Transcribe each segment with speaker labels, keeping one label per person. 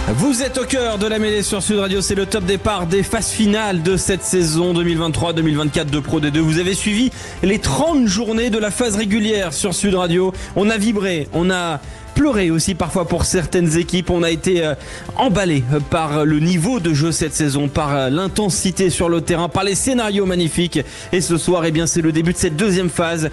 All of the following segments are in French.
Speaker 1: Vous êtes au cœur de la mêlée sur Sud Radio, c'est le top départ des phases finales de cette saison 2023-2024 de Pro D2. Vous avez suivi les 30 journées de la phase régulière sur Sud Radio. On a vibré, on a pleuré aussi parfois pour certaines équipes. On a été emballé par le niveau de jeu cette saison, par l'intensité sur le terrain, par les scénarios magnifiques. Et ce soir, eh bien, c'est le début de cette deuxième phase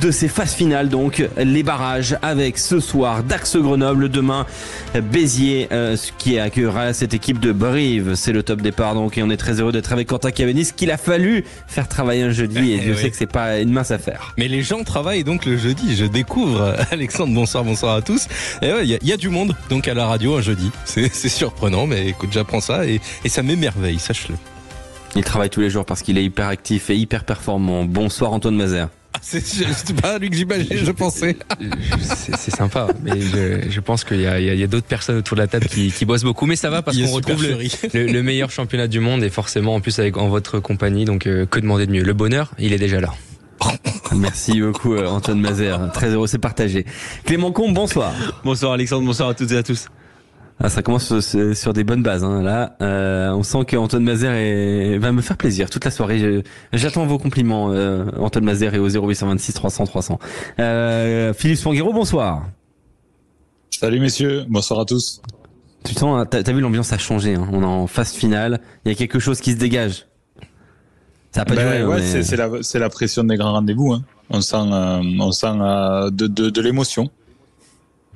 Speaker 1: de ces phases finales, donc les barrages avec ce soir Dax Grenoble, demain Béziers qui accueillera cette équipe de Brive. C'est le top départ donc, et on est très heureux d'être avec Quentin Cavanis qu'il a fallu faire travailler un jeudi et Dieu sait que c'est pas une mince affaire.
Speaker 2: Mais les gens travaillent donc le jeudi, je découvre. Alexandre, bonsoir à tous. Et ouais, il y a du monde donc à la radio un jeudi, c'est surprenant, mais écoute, j'apprends ça et ça m'émerveille, sache-le.
Speaker 1: Il travaille tous les jours parce qu'il est hyper actif et hyper performant. Bonsoir Antoine Mazer.
Speaker 2: C'est pas lui que j'imagine, je pensais.
Speaker 3: C'est sympa, mais je pense qu'il y a d'autres personnes autour de la table qui bossent beaucoup, mais ça va parce qu'on retrouve le meilleur championnat du monde et forcément en plus en votre compagnie, donc que demander de mieux. Le bonheur, il est déjà là.
Speaker 1: Merci beaucoup Antoine Mazer, très heureux, c'est partagé. Clément Combe, bonsoir.
Speaker 4: Bonsoir Alexandre, bonsoir à toutes et à tous.
Speaker 1: Ah, ça commence sur des bonnes bases, hein. Là, on sent qu'Antoine Mazer va me faire plaisir toute la soirée. J'attends vos compliments, Antoine Mazer, et au 0826 300 300. Philippe Spanghero, bonsoir.
Speaker 5: Salut messieurs, bonsoir à tous.
Speaker 1: Tu sens, t'as vu, l'ambiance a changé, hein. On est en phase finale, il y a quelque chose qui se dégage. Ça a pas duré.
Speaker 5: Ouais,
Speaker 1: mais...
Speaker 5: c'est la pression des grands rendez-vous, hein. On sent de l'émotion.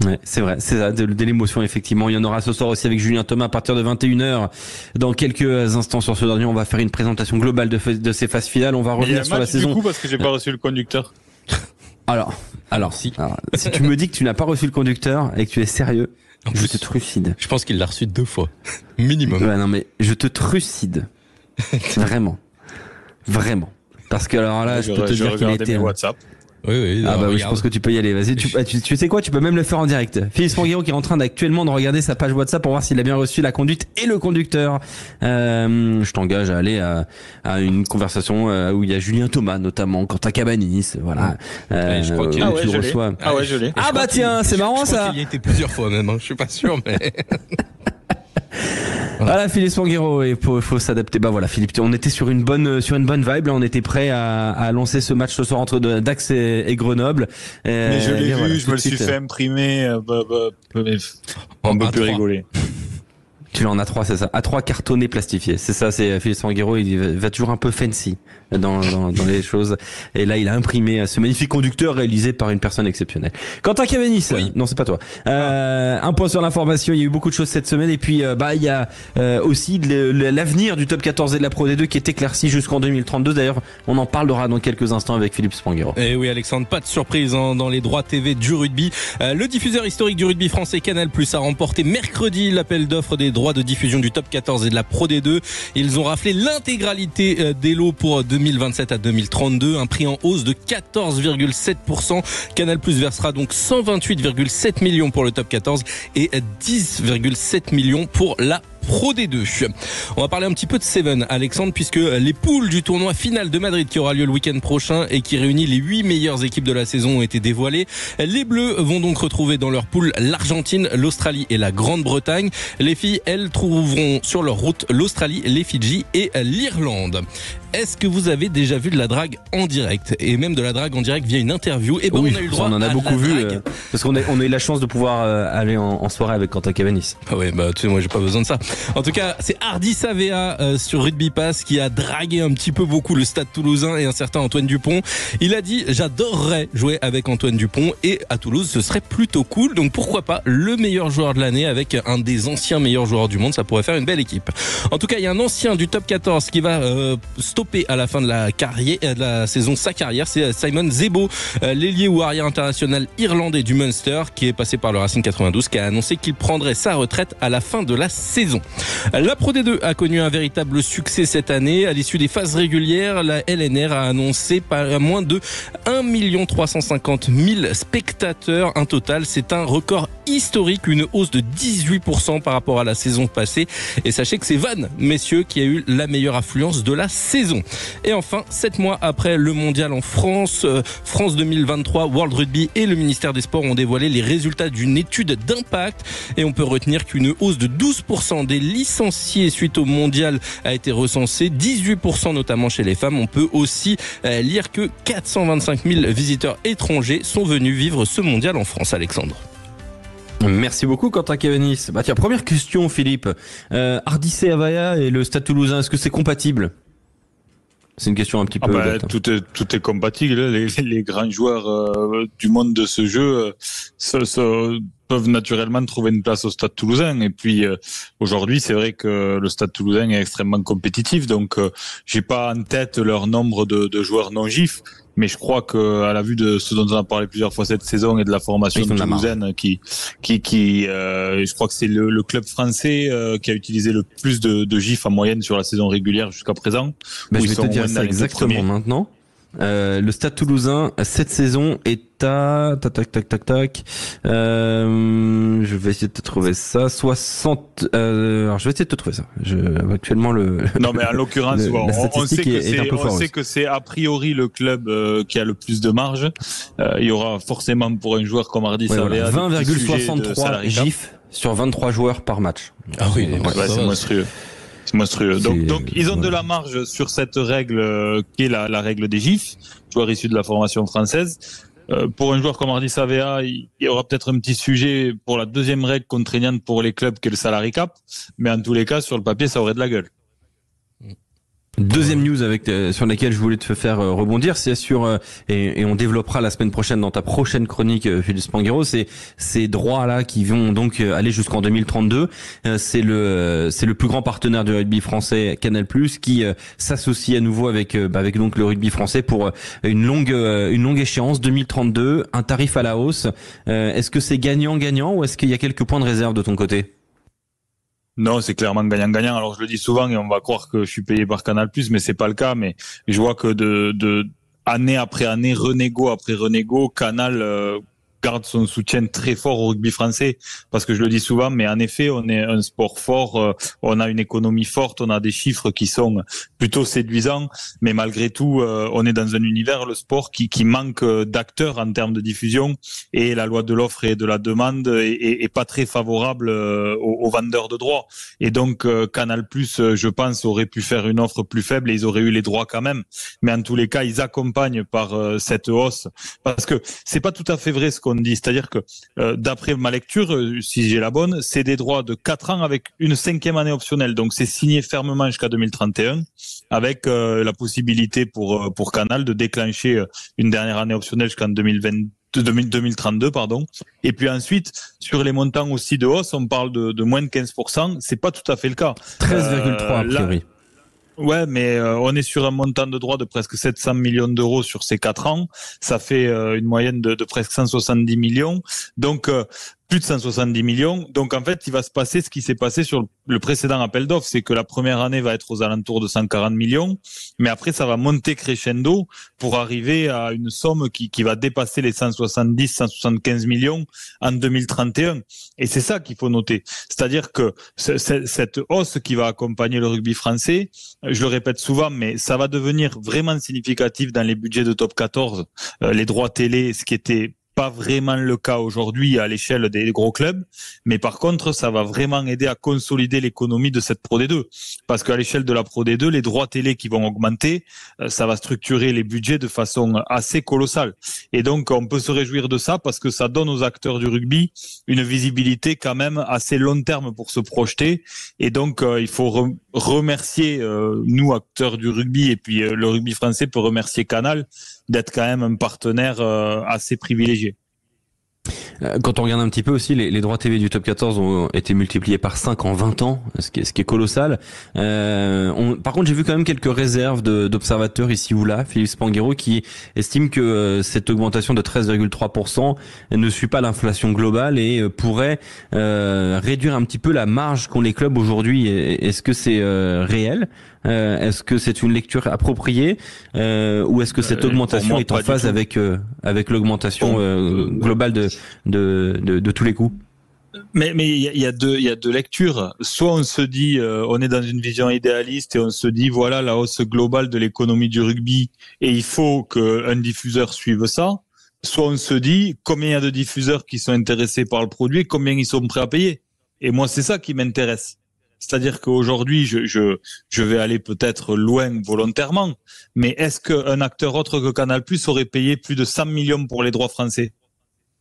Speaker 1: Ouais, c'est vrai, c'est ça, de l'émotion effectivement. Il y en aura ce soir aussi avec Julien Thomas à partir de 21h. Dans quelques instants sur ce dernier, on va faire une présentation globale de ces phases finales. On va revenir sur la saison.
Speaker 5: Du coup, parce que j'ai pas reçu le conducteur.
Speaker 1: Alors, si tu me dis que tu n'as pas reçu le conducteur et que tu es sérieux, je te trucide.
Speaker 2: Je pense qu'il l'a reçu 2 fois, minimum.
Speaker 1: Ouais, non mais je te trucide. Vraiment. Parce que alors là, je peux te dire qu'il était...
Speaker 5: WhatsApp.
Speaker 2: Oui.
Speaker 1: Ah bah oui, je pense que tu peux y aller. Vas-y, tu sais quoi, tu peux même le faire en direct. Philippe Spanghero qui est en train actuellement de regarder sa page WhatsApp pour voir s'il a bien reçu la conduite et le conducteur. Je t'engage à aller à une conversation où il y a Julien Thomas notamment, Quentin Cabanis, voilà.
Speaker 2: Je crois qu'il
Speaker 1: tu le reçois.
Speaker 5: Je l'ai.
Speaker 1: Ah bah tiens, c'est marrant ça.
Speaker 2: Je crois qu'il y a été plusieurs fois même, hein. Je suis pas sûr, mais...
Speaker 1: Voilà, Philippe Spanghero, et faut s'adapter. Bah voilà, Philippe, on était sur une bonne vibe, là, on était prêt à lancer ce match ce soir entre Dax et Grenoble.
Speaker 5: Mais je l'ai vu, voilà, je me le suis fait imprimer, on peut plus rigoler.
Speaker 1: Tu en as 3, c'est ça. A3 cartonné plastifié. C'est ça, c'est Philippe Spanghero, il va toujours un peu fancy dans les choses. Et là, il a imprimé ce magnifique conducteur réalisé par une personne exceptionnelle. Quentin Cavanis.
Speaker 2: Oui.
Speaker 1: Non, c'est pas toi. Un point sur l'information. Il y a eu beaucoup de choses cette semaine. Et puis, il y a aussi l'avenir du top 14 et de la Pro D2 qui est éclairci jusqu'en 2032. D'ailleurs, on en parlera dans quelques instants avec Philippe Spanghero.
Speaker 2: Et oui, Alexandre, pas de surprise dans les droits TV du rugby. Le diffuseur historique du rugby français Canal+ a remporté mercredi l'appel d'offres des droits de diffusion du top 14 et de la Pro D2. Ils ont raflé l'intégralité des lots pour 2027 à 2032, un prix en hausse de 14,7%. Canal+ versera donc 128,7 millions pour le top 14 et 10,7 millions pour la Pro D2. On va parler un petit peu de Seven, Alexandre, puisque les poules du tournoi final de Madrid qui aura lieu le week-end prochain et qui réunit les 8 meilleures équipes de la saison ont été dévoilées. Les Bleus vont donc retrouver dans leur poule l'Argentine, l'Australie et la Grande-Bretagne. Les filles, elles, trouveront sur leur route l'Australie, les Fidji et l'Irlande. Est-ce que vous avez déjà vu de la drague en direct, et même de la drague en direct via une interview? Et
Speaker 1: Oui,
Speaker 2: on a eu le droit,
Speaker 1: on en a beaucoup vu parce qu'on a eu la chance de pouvoir aller en soirée avec Quentin Cavanis.
Speaker 2: Ah ouais, tu sais, moi j'ai pas besoin de ça. En tout cas, c'est Hardy Savea sur Rugby Pass qui a dragué un petit peu beaucoup le Stade Toulousain et un certain Antoine Dupont. Il a dit: j'adorerais jouer avec Antoine Dupont, et à Toulouse ce serait plutôt cool, donc pourquoi pas le meilleur joueur de l'année avec un des anciens meilleurs joueurs du monde, ça pourrait faire une belle équipe. En tout cas, il y a un ancien du top 14 qui va stopper à la fin de la carrière, de la saison, sa carrière, c'est Simon Zebo, l'ailier ou arrière international irlandais du Munster qui est passé par le Racing 92, qui a annoncé qu'il prendrait sa retraite à la fin de la saison. La Pro D2 a connu un véritable succès cette année. À l'issue des phases régulières, la LNR a annoncé pas moins de 1 350 000 spectateurs. Un total, c'est un record historique, une hausse de 18% par rapport à la saison passée. Et sachez que c'est Vannes, messieurs, qui a eu la meilleure affluence de la saison. Et enfin, 7 mois après le mondial en France, France 2023, World Rugby et le ministère des Sports ont dévoilé les résultats d'une étude d'impact. Et on peut retenir qu'une hausse de 12% des licenciés suite au mondial a été recensée, 18% notamment chez les femmes. On peut aussi lire que 425 000 visiteurs étrangers sont venus vivre ce mondial en France, Alexandre.
Speaker 1: Merci beaucoup Quentin Cavanis. Tiens, première question Philippe. Ardissé Avaya et le Stade Toulousain, est-ce que c'est compatible ? C'est une question un petit peu...
Speaker 5: Tout est compatible. Les grands joueurs du monde de ce jeu peuvent naturellement trouver une place au Stade Toulousain. Et puis aujourd'hui, c'est vrai que le Stade Toulousain est extrêmement compétitif. Donc, j'ai pas en tête leur nombre de joueurs non gifs. Mais je crois que à la vue de ce dont on a parlé plusieurs fois cette saison et de la formation toulousaine, je crois que c'est le club français qui a utilisé le plus de gifs en moyenne sur la saison régulière jusqu'à présent.
Speaker 1: Je vais te dire ça exactement maintenant. Le Stade Toulousain cette saison est à je vais essayer de te trouver ça 60 alors je vais essayer de te trouver ça. Actuellement
Speaker 5: non mais en l'occurrence on sait que c'est a priori le club qui a le plus de marge. Il y aura forcément pour un joueur comme Ardis Avaya
Speaker 1: 20,63 gifs sur 23 joueurs par match.
Speaker 5: Ah oui, c'est monstrueux. C'est monstrueux. Donc ils ont de la marge sur cette règle qui est la règle des gifs, joueurs issus de la formation française. Pour un joueur comme Ardis Avaya, il y aura peut-être un petit sujet pour la deuxième règle contraignante pour les clubs qui est le salary cap, mais en tous les cas sur le papier ça aurait de la gueule.
Speaker 1: Deuxième news sur laquelle je voulais te faire rebondir, c'est sur et on développera la semaine prochaine dans ta prochaine chronique, Philippe Spanghero, c'est ces droits là qui vont donc aller jusqu'en 2032. C'est le plus grand partenaire du rugby français, Canal+, qui s'associe à nouveau avec donc le rugby français pour une longue échéance 2032, un tarif à la hausse. Est-ce que c'est gagnant-gagnant ou est-ce qu'il y a quelques points de réserve de ton côté ?
Speaker 5: Non, c'est clairement gagnant-gagnant. Alors je le dis souvent et on va croire que je suis payé par Canal+, mais c'est pas le cas. Mais je vois que de année après année, renégo après renégo, Canal garde son soutien très fort au rugby français, parce que je le dis souvent, mais en effet, on est un sport fort, on a une économie forte, on a des chiffres qui sont plutôt séduisants, mais malgré tout, on est dans un univers, le sport, qui manque d'acteurs en termes de diffusion, et la loi de l'offre et de la demande est pas très favorable aux vendeurs de droits. Et donc, Canal+, je pense, aurait pu faire une offre plus faible et ils auraient eu les droits quand même. Mais en tous les cas, ils accompagnent par cette hausse, parce que c'est pas tout à fait vrai ce qu'on dit, c'est-à-dire que d'après ma lecture, si j'ai la bonne, c'est des droits de 4 ans avec une 5e année optionnelle, donc c'est signé fermement jusqu'à 2031 avec la possibilité pour Canal de déclencher une dernière année optionnelle jusqu'en 2032 pardon. Et puis ensuite sur les montants aussi de hausse, on parle de moins de 15%, c'est pas tout à fait le cas.
Speaker 1: 13,3 a priori.
Speaker 5: Ouais, mais on est sur un montant de droits de presque 700 millions d'euros sur ces 4 ans. Ça fait une moyenne de presque 170 millions. Donc, plus de 170 millions. Donc, en fait, il va se passer ce qui s'est passé sur le précédent appel d'offres. C'est que la première année va être aux alentours de 140 millions. Mais après, ça va monter crescendo pour arriver à une somme qui va dépasser les 170, 175 millions en 2031. Et c'est ça qu'il faut noter. C'est-à-dire que cette hausse qui va accompagner le rugby français, je le répète souvent, mais ça va devenir vraiment significatif dans les budgets de top 14. Les droits télé, ce qui était pas vraiment le cas aujourd'hui à l'échelle des gros clubs, mais par contre, ça va vraiment aider à consolider l'économie de cette Pro D2. Parce qu'à l'échelle de la Pro D2, les droits télé qui vont augmenter, ça va structurer les budgets de façon assez colossale. Et donc, on peut se réjouir de ça parce que ça donne aux acteurs du rugby une visibilité quand même assez long terme pour se projeter. Et donc, il faut remercier, nous, acteurs du rugby, et puis le rugby français peut remercier Canal d'être quand même un partenaire assez privilégié.
Speaker 1: Quand on regarde un petit peu aussi, les droits TV du Top 14 ont été multipliés par 5 en 20 ans, ce qui est colossal. Par contre, j'ai vu quand même quelques réserves d'observateurs ici ou là, Philippe Spanghero, qui estime que cette augmentation de 13,3% ne suit pas l'inflation globale et pourrait réduire un petit peu la marge qu'ont les clubs aujourd'hui. Est-ce que c'est réel ? Est-ce que c'est une lecture appropriée ou est-ce que cette augmentation est en phase avec l'augmentation globale de tous les coûts?
Speaker 5: Mais il y a deux lectures. Soit on se dit, on est dans une vision idéaliste et on se dit, voilà la hausse globale de l'économie du rugby et il faut qu'un diffuseur suive ça. Soit on se dit, combien il y a de diffuseurs qui sont intéressés par le produit et combien ils sont prêts à payer. Et moi, c'est ça qui m'intéresse. C'est-à-dire qu'aujourd'hui, je vais aller peut-être loin volontairement, mais est-ce qu'un acteur autre que Canal+ aurait payé plus de 100 millions pour les droits français ?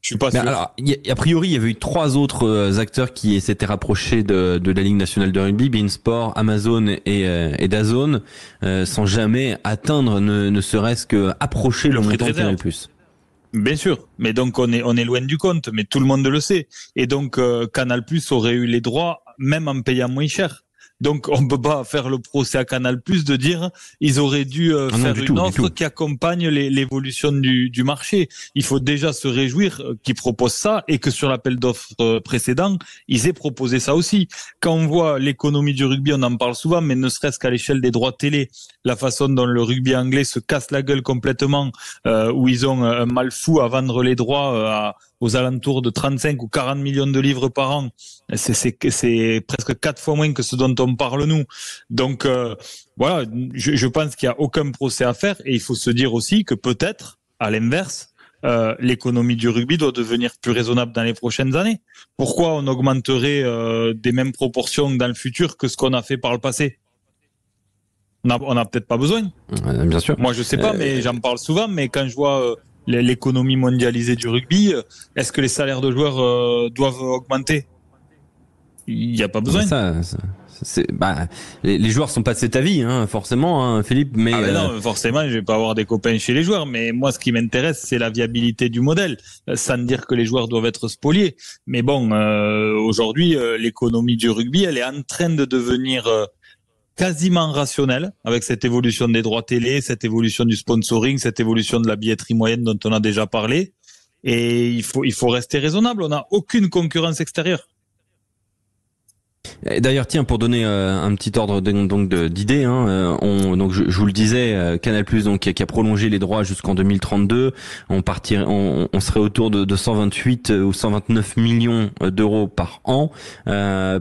Speaker 5: Je suis pas sûr.
Speaker 1: Alors, a priori, il y avait eu 3 autres acteurs qui s'étaient rapprochés de la Ligue nationale de rugby, beIN Sport, Amazon et DAZN, sans jamais atteindre, ne serait-ce que approcher le montant de Canal+.
Speaker 5: Bien sûr, mais donc on est loin du compte, mais tout le monde le sait. Et donc Canal+ aurait eu les droits même en payant moins cher. Donc on peut pas faire le procès à Canal+ de dire ils auraient dû faire une offre qui accompagne l'évolution du marché. Il faut déjà se réjouir qu'ils proposent ça et que sur l'appel d'offres précédent, ils aient proposé ça aussi. Quand on voit l'économie du rugby, on en parle souvent, mais ne serait-ce qu'à l'échelle des droits télé, la façon dont le rugby anglais se casse la gueule complètement, où ils ont un mal fou à vendre les droits aux alentours de 35 ou 40 millions de livres par an. C'est presque 4 fois moins que ce dont on parle nous. Donc voilà, je pense qu'il n'y a aucun procès à faire et il faut se dire aussi que peut-être, à l'inverse, l'économie du rugby doit devenir plus raisonnable dans les prochaines années. Pourquoi on augmenterait des mêmes proportions dans le futur que ce qu'on a fait par le passé ? On n'a peut-être pas besoin.
Speaker 1: Bien sûr.
Speaker 5: Moi, je sais pas, mais j'en parle souvent, mais quand je vois l'économie mondialisée du rugby, est-ce que les salaires de joueurs doivent augmenter ? Il n'y a pas besoin.
Speaker 1: Les joueurs sont pas de cet avis, hein, forcément, hein, Philippe. Mais
Speaker 5: non, forcément, je vais pas avoir des copains chez les joueurs. Mais moi, ce qui m'intéresse, c'est la viabilité du modèle, sans dire que les joueurs doivent être spoliés. Mais bon, aujourd'hui, l'économie du rugby, elle est en train de devenir quasiment rationnelle avec cette évolution des droits télé, cette évolution du sponsoring, cette évolution de la billetterie moyenne dont on a déjà parlé. Et il faut rester raisonnable. On n'a aucune concurrence extérieure.
Speaker 1: D'ailleurs, tiens, pour donner un petit ordre d'idée, hein, donc je vous le disais, Canal+ donc qui a prolongé les droits jusqu'en 2032, on serait autour de 128 ou 129 millions d'euros par an.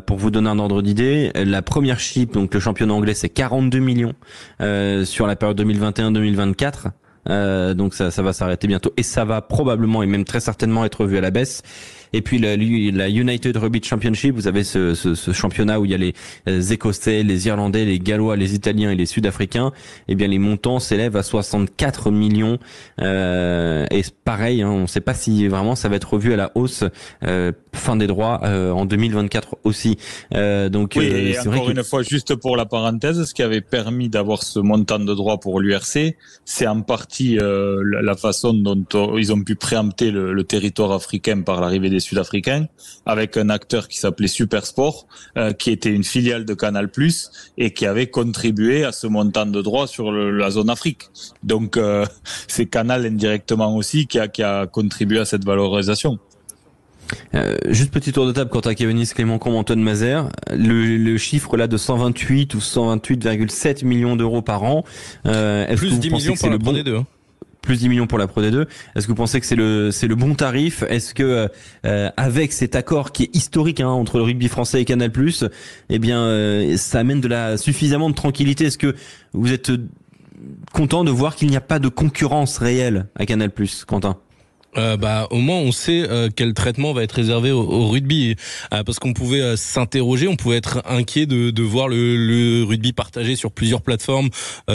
Speaker 1: Pour vous donner un ordre d'idée, la première chip, donc le championnat anglais, c'est 42 millions sur la période 2021-2024. Donc ça va s'arrêter bientôt et ça va probablement et même très certainement être revu à la baisse. Et puis la United Rugby Championship, vous avez ce championnat où il y a les Écossais, les Irlandais, les Gallois, les Italiens et les Sud-Africains. Eh bien les montants s'élèvent à 64 millions. Et pareil, hein, on ne sait pas si vraiment ça va être revu à la hausse. Fin des droits en 2024 aussi. Donc
Speaker 5: oui, et c'est encore une fois, juste pour la parenthèse, ce qui avait permis d'avoir ce montant de droits pour l'URC, c'est en partie la façon dont ils ont pu préempter le territoire africain par l'arrivée des Sud-Africains, avec un acteur qui s'appelait Supersport, qui était une filiale de Canal+, et qui avait contribué à ce montant de droits sur la zone Afrique. Donc c'est Canal indirectement aussi qui a contribué à cette valorisation.
Speaker 1: Juste petit tour de table, Quentin Cavanis, Clément Combe, Antoine Mazer, le chiffre là de 128 ou 128,7 millions d'euros par an, est-ce
Speaker 2: plus
Speaker 1: que vous
Speaker 2: 10
Speaker 1: pensez
Speaker 2: millions
Speaker 1: que c'est
Speaker 2: pour
Speaker 1: le
Speaker 2: la Pro
Speaker 1: bon
Speaker 2: D2, hein.
Speaker 1: Plus 10 millions pour la Pro D2. Est-ce que vous pensez que c'est le bon tarif ? Est-ce que avec cet accord qui est historique entre le rugby français et Canal+, eh bien ça amène suffisamment de tranquillité ? Est-ce que vous êtes content de voir qu'il n'y a pas de concurrence réelle à Canal+, Quentin ?
Speaker 2: Au moins on sait quel traitement va être réservé au rugby, parce qu'on pouvait s'interroger, on pouvait être inquiet de voir le rugby partagé sur plusieurs plateformes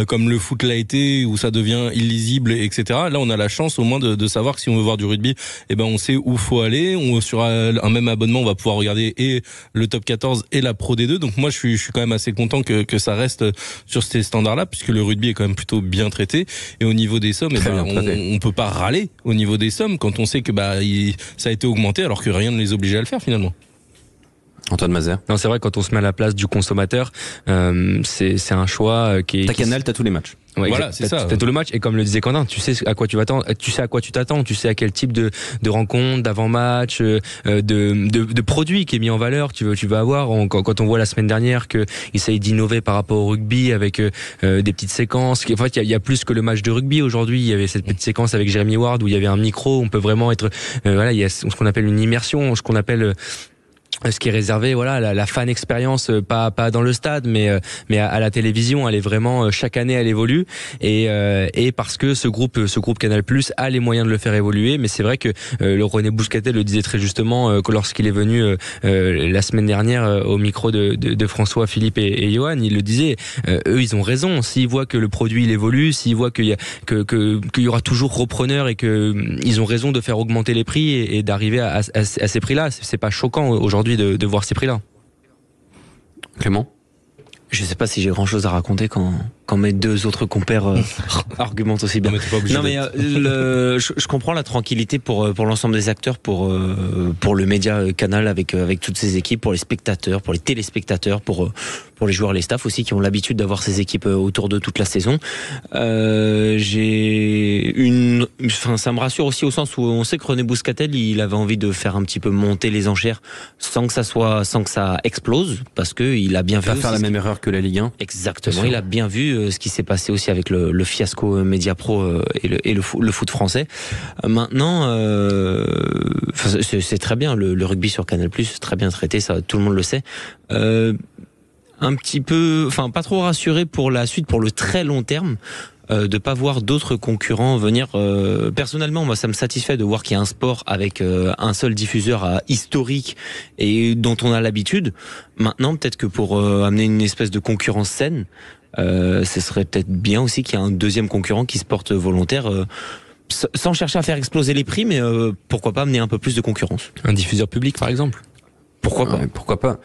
Speaker 2: comme le foot l'a été, où ça devient illisible, etc. Là on a la chance au moins de savoir que si on veut voir du rugby, on sait où faut aller. Sur un même abonnement on va pouvoir regarder et le top 14 et la Pro D2. Donc moi je suis quand même assez content que ça reste sur ces standards là, puisque le rugby est quand même plutôt bien traité. Et au niveau des sommes, on peut pas râler au niveau des sommes quand on sait que ça a été augmenté alors que rien ne les obligeait à le faire finalement.
Speaker 1: Antoine Mazer.
Speaker 3: Non, c'est vrai, quand on se met à la place du consommateur, c'est un choix qui est...
Speaker 1: T'as Canal, t'as tous les matchs.
Speaker 3: Ouais,
Speaker 2: voilà, c'est ça.
Speaker 3: T'as tout le match, et comme le disait Quentin, tu sais à quoi tu t'attends, tu sais à quel type de rencontre, d'avant-match, de produit qui est mis en valeur, tu veux avoir. Quand on voit la semaine dernière que essaye d'innover par rapport au rugby avec des petites séquences. En fait, il y a plus que le match de rugby aujourd'hui. Il y avait cette petite séquence avec Jeremy Ward où il y avait un micro. On peut vraiment être, il y a ce qu'on appelle une immersion, ce qu'on appelle ce qui est réservé, voilà, la fan expérience, pas dans le stade, mais à la télévision, elle est vraiment chaque année, elle évolue, et parce que ce groupe Canal+ a les moyens de le faire évoluer. Mais c'est vrai que le René Bouscatel le disait très justement que lorsqu'il est venu la semaine dernière au micro de François, Philippe et Johan, il le disait. Eux, ils ont raison. S'ils voient que le produit il évolue, s'ils voient qu'il y aura toujours repreneurs et que ils ont raison de faire augmenter les prix et d'arriver à ces prix-là. C'est pas choquant aujourd'hui de voir ces prix-là. Clément ?
Speaker 6: Je sais pas si j'ai grand chose à raconter quand mes deux autres compères argumentent aussi bien. Non mais je comprends la tranquillité pour l'ensemble des acteurs, pour le média Canal avec toutes ces équipes, pour les spectateurs, pour les téléspectateurs, pour les joueurs, les staffs aussi qui ont l'habitude d'avoir ces équipes autour d'eux toute la saison. Ça me rassure aussi au sens où on sait que René Bouscatel, il avait envie de faire un petit peu monter les enchères sans que ça explose, parce que il a bien vu.
Speaker 1: Pas faire la même erreur que la Ligue 1.
Speaker 6: Exactement. Il a bien vu ce qui s'est passé aussi avec le fiasco Mediapro et le foot français. Maintenant, c'est très bien le rugby sur Canal+, c'est très bien traité, ça tout le monde le sait. Un petit peu, pas trop rassuré pour la suite, pour le très long terme. De pas voir d'autres concurrents venir. Personnellement, moi, ça me satisfait de voir qu'il y a un sport avec un seul diffuseur historique et dont on a l'habitude. Maintenant, peut-être que pour amener une espèce de concurrence saine, ce serait peut-être bien aussi qu'il y ait un deuxième concurrent qui se porte volontaire. Sans chercher à faire exploser les prix, mais pourquoi pas amener un peu plus de concurrence.
Speaker 3: Un diffuseur public, par exemple.
Speaker 1: Pourquoi pas ? Pourquoi pas ?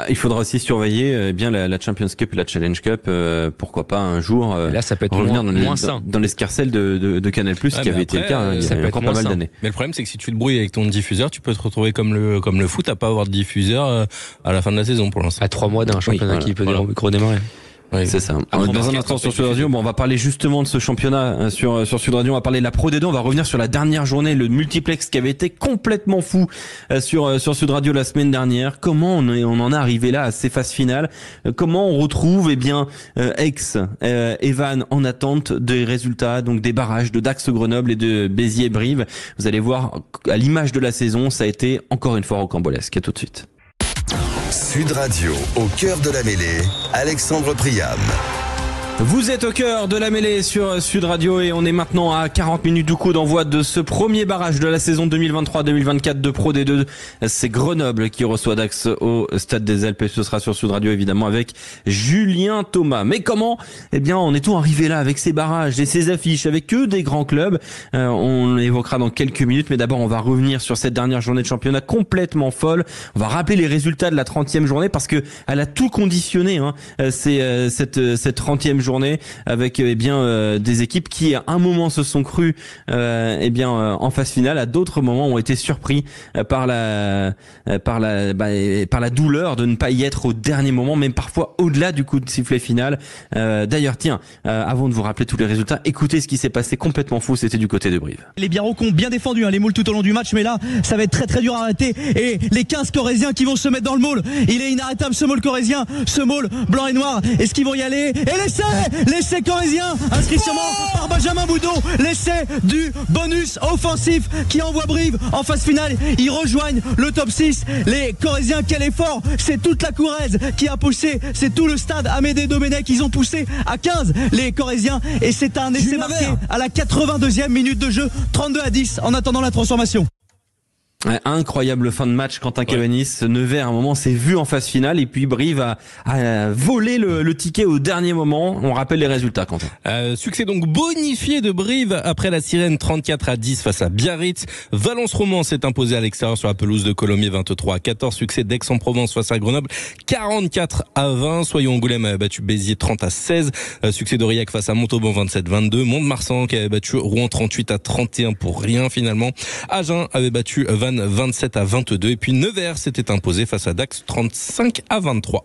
Speaker 1: Il faudra aussi surveiller bien la Champions Cup et la Challenge Cup. Pourquoi pas un jour
Speaker 3: là, ça peut être
Speaker 1: revenir
Speaker 3: moins
Speaker 1: dans l'escarcelle de Canal+, qui avait été le cas il y a encore pas mal d'années.
Speaker 2: Mais le problème, c'est que si tu te brouilles avec ton diffuseur, tu peux te retrouver comme le foot, à pas avoir de diffuseur à la fin de la saison pour l'instant.
Speaker 3: À 3 mois d'un championnat qui peut redémarrer.
Speaker 1: Oui, c'est ça. Dans un instant sur Sud Radio, on va parler justement de ce championnat sur Sud Radio. On va parler de la Pro D2. On va revenir sur la dernière journée, le multiplex qui avait été complètement fou sur Sud Radio la semaine dernière. Comment on en est arrivé là à ces phases finales? Comment on retrouve Aix et Vannes en attente des résultats, donc des barrages de Dax Grenoble et de Béziers-Brive. Vous allez voir, à l'image de la saison, ça a été encore une fois rocambolesque. À tout de suite.
Speaker 7: Sud Radio, au cœur de la mêlée, Alexandre Priam.
Speaker 1: Vous êtes au cœur de la mêlée sur Sud Radio et on est maintenant à 40 minutes du coup d'envoi de ce premier barrage de la saison 2023-2024 de Pro D2. C'est Grenoble qui reçoit Dax au Stade des Alpes et ce sera sur Sud Radio évidemment avec Julien Thomas. Mais comment? En est-on arrivé là avec ces barrages et ces affiches avec que des grands clubs? On évoquera dans quelques minutes, mais d'abord on va revenir sur cette dernière journée de championnat complètement folle. On va rappeler les résultats de la 30e journée parce que elle a tout conditionné, cette 30e journée avec des équipes qui à un moment se sont crues en phase finale, à d'autres moments ont été surpris par la douleur de ne pas y être au dernier moment, même parfois au-delà du coup de sifflet final. D'ailleurs, avant de vous rappeler tous les résultats, écoutez ce qui s'est passé complètement fou, c'était du côté de Brive.
Speaker 8: Les Biarros ont bien défendu les moules tout au long du match, mais là ça va être très très dur à arrêter et les 15 Corésiens qui vont se mettre dans le moule, il est inarrêtable ce moule corésien, ce moule blanc et noir, est-ce qu'ils vont y aller? Et l'essai corésien inscrit sûrement par Benjamin Boudot, l'essai du bonus offensif qui envoie Brive en phase finale. Ils rejoignent le top 6. Les Corésiens, quel effort! C'est toute la Corrèze qui a poussé, c'est tout le stade Amédée Domenech, ils ont poussé à 15 les Corésiens et c'est un essai marqué à la 82e minute de jeu, 32-10 en attendant la transformation.
Speaker 1: Ouais, incroyable fin de match, Quentin Cavanis. Nevers à un moment s'est vu en phase finale et puis Brive a volé le ticket au dernier moment. On rappelle les résultats, Quentin.
Speaker 2: Succès donc bonifié de Brive après la sirène 34-10 face à Biarritz. Valence Roman s'est imposé à l'extérieur sur la pelouse de Colomiers 23-14. Succès d'Aix-en-Provence face à Grenoble 44-20. Soyons Angoulême avait battu Béziers 30-16. Succès d'Aurillac face à Montauban 27-22. Mont-de-Marsan qui avait battu Rouen 38-31 pour rien finalement. Agen avait battu Vannes 27-22 et puis Nevers s'était imposé face à Dax 35-23.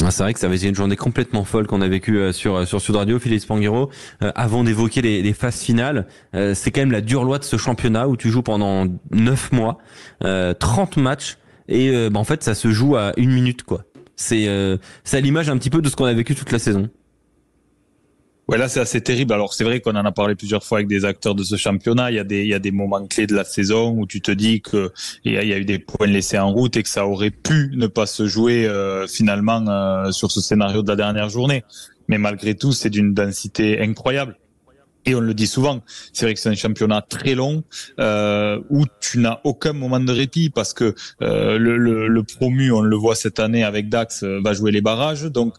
Speaker 1: C'est vrai que ça avait été une journée complètement folle qu'on a vécue sur Sud Radio, Philippe Spanghero. Avant d'évoquer les phases finales, c'est quand même la dure loi de ce championnat où tu joues pendant 9 mois, 30 matchs et en fait ça se joue à 1 minute quoi. C'est à l'image un petit peu de ce qu'on a vécu toute la saison.
Speaker 5: Ouais, là, c'est assez terrible. Alors, c'est vrai qu'on en a parlé plusieurs fois avec des acteurs de ce championnat. Il y a des moments clés de la saison où tu te dis que il y a eu des points laissés en route et que ça aurait pu ne pas se jouer finalement sur ce scénario de la dernière journée. Mais malgré tout, c'est d'une densité incroyable. Et on le dit souvent, c'est vrai que c'est un championnat très long où tu n'as aucun moment de répit parce que le promu, on le voit cette année avec Dax, va jouer les barrages. Donc,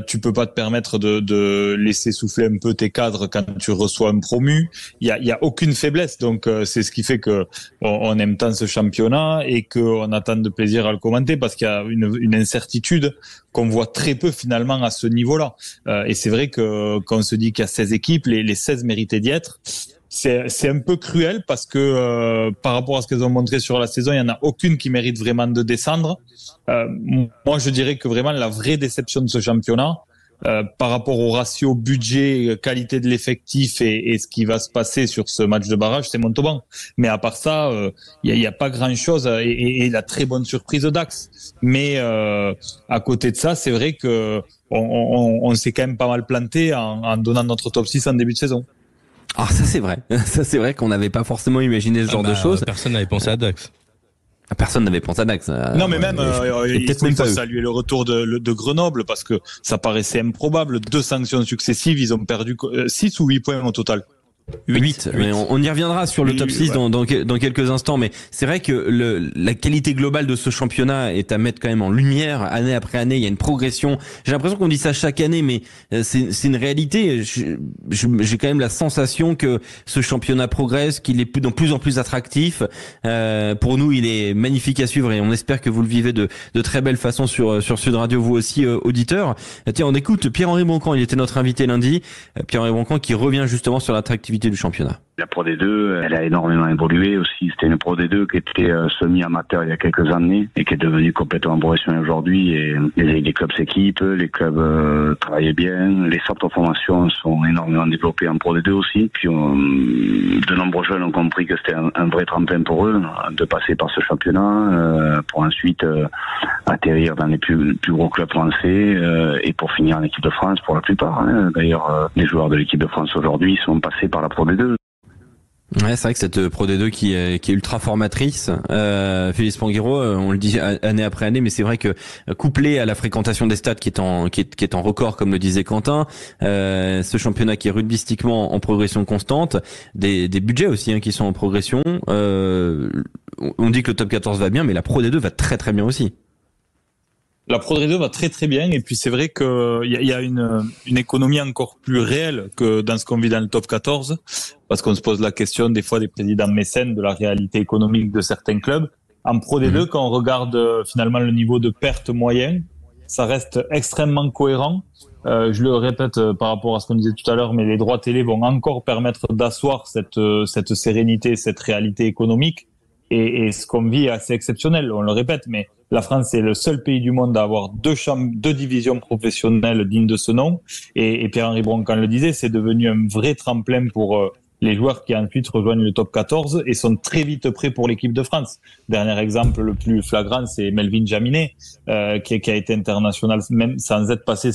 Speaker 5: tu peux pas te permettre de laisser souffler un peu tes cadres quand tu reçois un promu. Il y a aucune faiblesse. Donc, c'est ce qui fait que on aime tant ce championnat et qu'on a tant de plaisir à le commenter parce qu'il y a une incertitude qu'on voit très peu finalement à ce niveau-là. Et c'est vrai que quand on se dit qu'il y a 16 équipes, les 16 méritaient d'y être. C'est un peu cruel parce que par rapport à ce qu'elles ont montré sur la saison, il n'y en a aucune qui mérite vraiment de descendre. Moi, je dirais que vraiment la vraie déception de ce championnat, par rapport au ratio budget, qualité de l'effectif et ce qui va se passer sur ce match de barrage, c'est Montauban. Mais à part ça, il y a pas grand-chose et la très bonne surprise de Dax. Mais à côté de ça, c'est vrai que on s'est quand même pas mal planté en donnant notre top 6 en début de saison.
Speaker 1: Alors ça c'est vrai. Ça c'est vrai qu'on n'avait pas forcément imaginé ce genre de choses.
Speaker 2: Personne n'avait pensé à Dax.
Speaker 1: Personne n'avait pensé à Dax.
Speaker 5: Non, mais même, il faut saluer le retour de Grenoble parce que ça paraissait improbable. 2 sanctions successives, ils ont perdu 6 ou 8 points au total.
Speaker 1: 8. Mais on y reviendra sur le top 6 dans quelques instants, mais c'est vrai que la qualité globale de ce championnat est à mettre quand même en lumière. Année après année, il y a une progression. J'ai l'impression qu'on dit ça chaque année, mais c'est une réalité. J'ai quand même la sensation que ce championnat progresse, qu'il est de plus en plus attractif. Pour nous, il est magnifique à suivre et on espère que vous le vivez de très belle façon sur Sud Radio, vous aussi, auditeurs. Tiens, on écoute Pierre-Henri Boncamp, il était notre invité lundi. Pierre-Henri Boncamp qui revient justement sur l'attractivité du championnat.
Speaker 9: La Pro D2, elle a énormément évolué aussi. C'était une Pro D2 qui était semi-amateur il y a quelques années et qui est devenue complètement professionnelle aujourd'hui. Et les clubs s'équipent, les clubs travaillent bien. Les centres de formation sont énormément développés en Pro D2 aussi. Puis de nombreux jeunes ont compris que c'était un vrai tremplin pour eux de passer par ce championnat pour ensuite atterrir dans les plus gros clubs français et pour finir en équipe de France pour la plupart. D'ailleurs, les joueurs de l'équipe de France aujourd'hui sont passés par la Pro D2.
Speaker 1: Ouais, c'est vrai que cette Pro D2 qui est ultra formatrice, Félix Panguero, on le dit année après année, mais c'est vrai que couplé à la fréquentation des stades qui est en record, comme le disait Quentin, ce championnat qui est rugbystiquement en progression constante, des budgets aussi qui sont en progression. On dit que le top 14 va bien, mais la Pro D2 va très très bien aussi.
Speaker 5: La Pro D2 va très très bien et puis c'est vrai que il y a une économie encore plus réelle que dans ce qu'on vit dans le top 14 parce qu'on se pose la question des fois des présidents mécènes de la réalité économique de certains clubs. En Pro D2, quand on regarde finalement le niveau de perte moyen, ça reste extrêmement cohérent. Je le répète par rapport à ce qu'on disait tout à l'heure, mais les droits télé vont encore permettre d'asseoir cette sérénité, cette réalité économique. Et ce qu'on vit est assez exceptionnel, on le répète, mais la France est le seul pays du monde à avoir deux divisions professionnelles dignes de ce nom. Et Pierre-Henri Boncamp le disait, c'est devenu un vrai tremplin pour les joueurs qui ensuite rejoignent le top 14 et sont très vite prêts pour l'équipe de France. Dernier exemple le plus flagrant, c'est Melvin Jaminet, qui a été international même sans être passé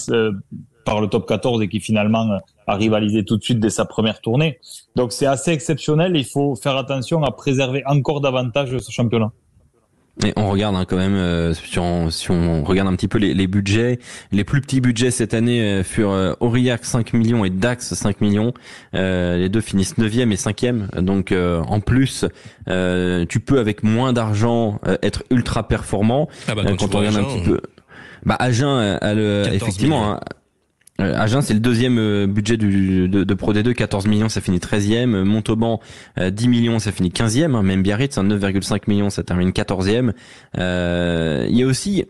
Speaker 5: par le top 14 et qui finalement a rivalisé tout de suite dès sa première tournée. Donc c'est assez exceptionnel et il faut faire attention à préserver encore davantage ce championnat.
Speaker 1: Et on regarde quand même, si on regarde un petit peu les budgets, les plus petits budgets cette année furent Aurillac 5 millions et Dax 5 millions. Les deux finissent 9e et 5e. Donc en plus, tu peux avec moins d'argent être ultra performant. Quand on regarde un petit peu. Agen, effectivement... Agen, c'est le deuxième budget de Pro D2, 14 millions, ça finit 13e. Montauban, 10 millions, ça finit 15e. Même Biarritz, 9,5 millions, ça termine 14e. Il y a aussi...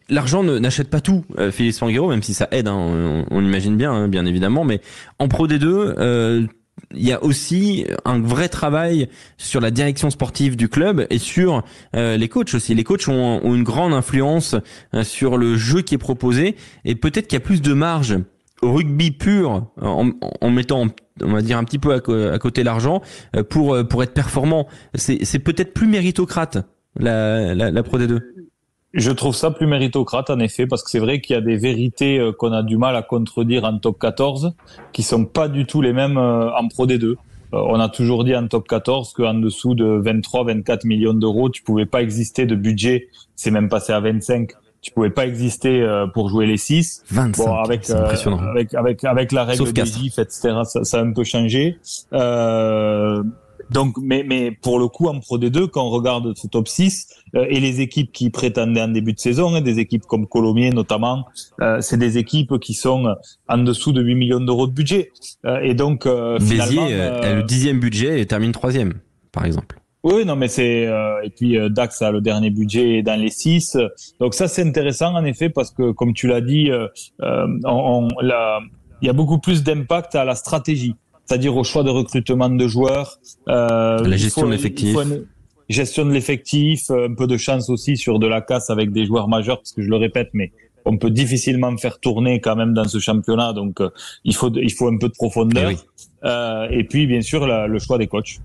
Speaker 1: L'argent n'achète pas tout, Félix Panguero, même si ça aide, on imagine bien évidemment. Mais en Pro D2... il y a aussi un vrai travail sur la direction sportive du club et sur les coachs aussi. Les coachs ont une grande influence sur le jeu qui est proposé et peut-être qu'il y a plus de marge au rugby pur en mettant, on va dire, un petit peu à côté l'argent pour être performant. C'est peut-être plus méritocrate la Pro D2.
Speaker 5: Je trouve ça plus méritocrate, en effet, parce que c'est vrai qu'il y a des vérités qu'on a du mal à contredire en top 14, qui sont pas du tout les mêmes en Pro D2. On a toujours dit en top 14 qu'en dessous de 23, 24 millions d'euros, tu pouvais pas exister de budget. C'est même passé à 25. Tu pouvais pas exister pour jouer les 6.
Speaker 1: 25. Bon,
Speaker 5: avec la règle des GIF, etc. Ça a un peu changé. Donc, mais pour le coup, en Pro D2, quand on regarde ce top 6 et les équipes qui prétendaient en début de saison, des équipes comme Colomiers notamment, c'est des équipes qui sont en dessous de 8 millions d'euros de budget. Et donc,
Speaker 1: finalement, Béziers a le 10e budget et termine 3e, par exemple.
Speaker 5: Oui, non, mais c'est et puis Dax a le dernier budget dans les 6. Donc ça, c'est intéressant en effet parce que, comme tu l'as dit, il y a beaucoup plus d'impact à la stratégie. C'est-à-dire au choix de recrutement de joueurs,
Speaker 1: la gestion de l'effectif,
Speaker 5: gestion de l'effectif, un peu de chance aussi sur de la casse avec des joueurs majeurs, parce que je le répète, mais on peut difficilement faire tourner quand même dans ce championnat, donc il faut un peu de profondeur. Et puis bien sûr le choix des coachs.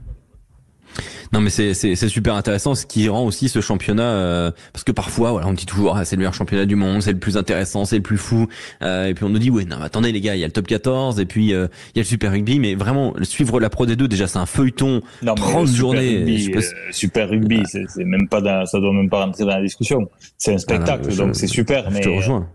Speaker 1: Non mais c'est super intéressant, ce qui rend aussi ce championnat parce que parfois voilà on dit toujours c'est le meilleur championnat du monde, c'est le plus intéressant, c'est le plus fou et puis on nous dit ouais non attendez les gars, il y a le top 14 et puis il y a le Super Rugby, mais vraiment suivre la Pro D2 déjà c'est un feuilleton, 30 journées.
Speaker 5: Super Rugby c'est même pas ça doit même pas rentrer dans la discussion. C'est un spectacle donc c'est super, mais
Speaker 1: je te rejoins.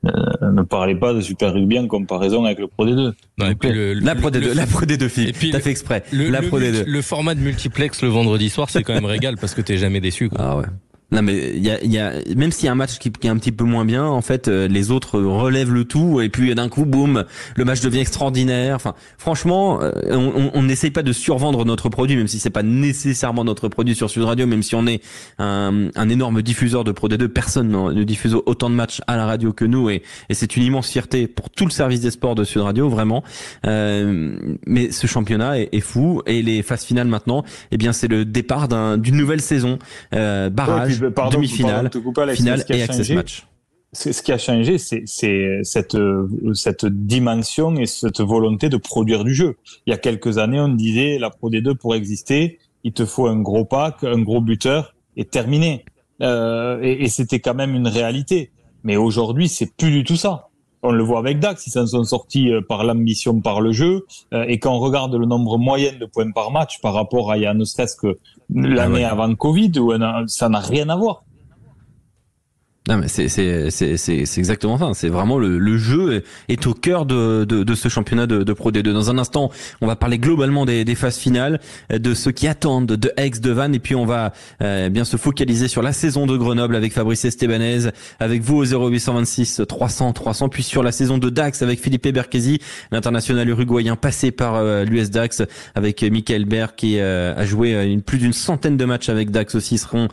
Speaker 5: Ne parlez pas de Super Rugby en comparaison avec le Pro D2.
Speaker 2: Non, et puis
Speaker 1: la Pro D2 Philippe, t'as fait exprès. La Pro D2.
Speaker 2: Le format de multiplex le vendredi soir, c'est quand même régal parce que t'es jamais déçu, quoi.
Speaker 1: Ah ouais. Non mais il y a même s'il y a un match qui est un petit peu moins bien, en fait les autres relèvent le tout et puis d'un coup boum, le match devient extraordinaire. Enfin franchement, on n'essaye pas de survendre notre produit, même si c'est pas nécessairement notre produit sur Sud Radio, même si on est un énorme diffuseur de Pro D2, personne ne diffuse autant de matchs à la radio que nous et c'est une immense fierté pour tout le service des sports de Sud Radio vraiment. Mais ce championnat est fou et les phases finales maintenant, eh bien c'est le départ d'une nouvelle saison, barrage. Demi-finale, finale et access match.
Speaker 5: Ce qui a changé, c'est cette dimension et cette volonté de produire du jeu. Il y a quelques années, on disait la Pro D2 pour exister, il te faut un gros pack, un gros buteur et terminé. Et c'était quand même une réalité. Mais aujourd'hui, c'est plus du tout ça. On le voit avec Dax, ils s'en sont sortis par l'ambition, par le jeu. Et quand on regarde le nombre moyen de points par match par rapport à il y a ne serait-ce que l'année avant Covid, où ça n'a rien à voir.
Speaker 1: Non mais c'est exactement ça. C'est vraiment le jeu est au cœur de ce championnat de Pro D2. Dans un instant, on va parler globalement des phases finales, de ceux qui attendent, de Aix, de Vannes, et puis on va bien se focaliser sur la saison de Grenoble avec Fabrice Estebanez, avec vous au 0826 300 300, puis sur la saison de Dax avec Philippe Berchesi, l'international uruguayen passé par l'US Dax, avec Michael Berg qui a joué plus d'une centaine de matchs avec Dax aussi, seront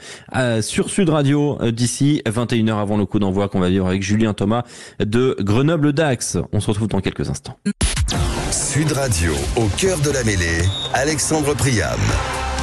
Speaker 1: sur Sud Radio d'ici 21h avant le coup d'envoi qu'on va vivre avec Julien Thomas de Grenoble Dax. On se retrouve dans quelques instants.
Speaker 7: Sud Radio, au cœur de la mêlée, Alexandre Priam.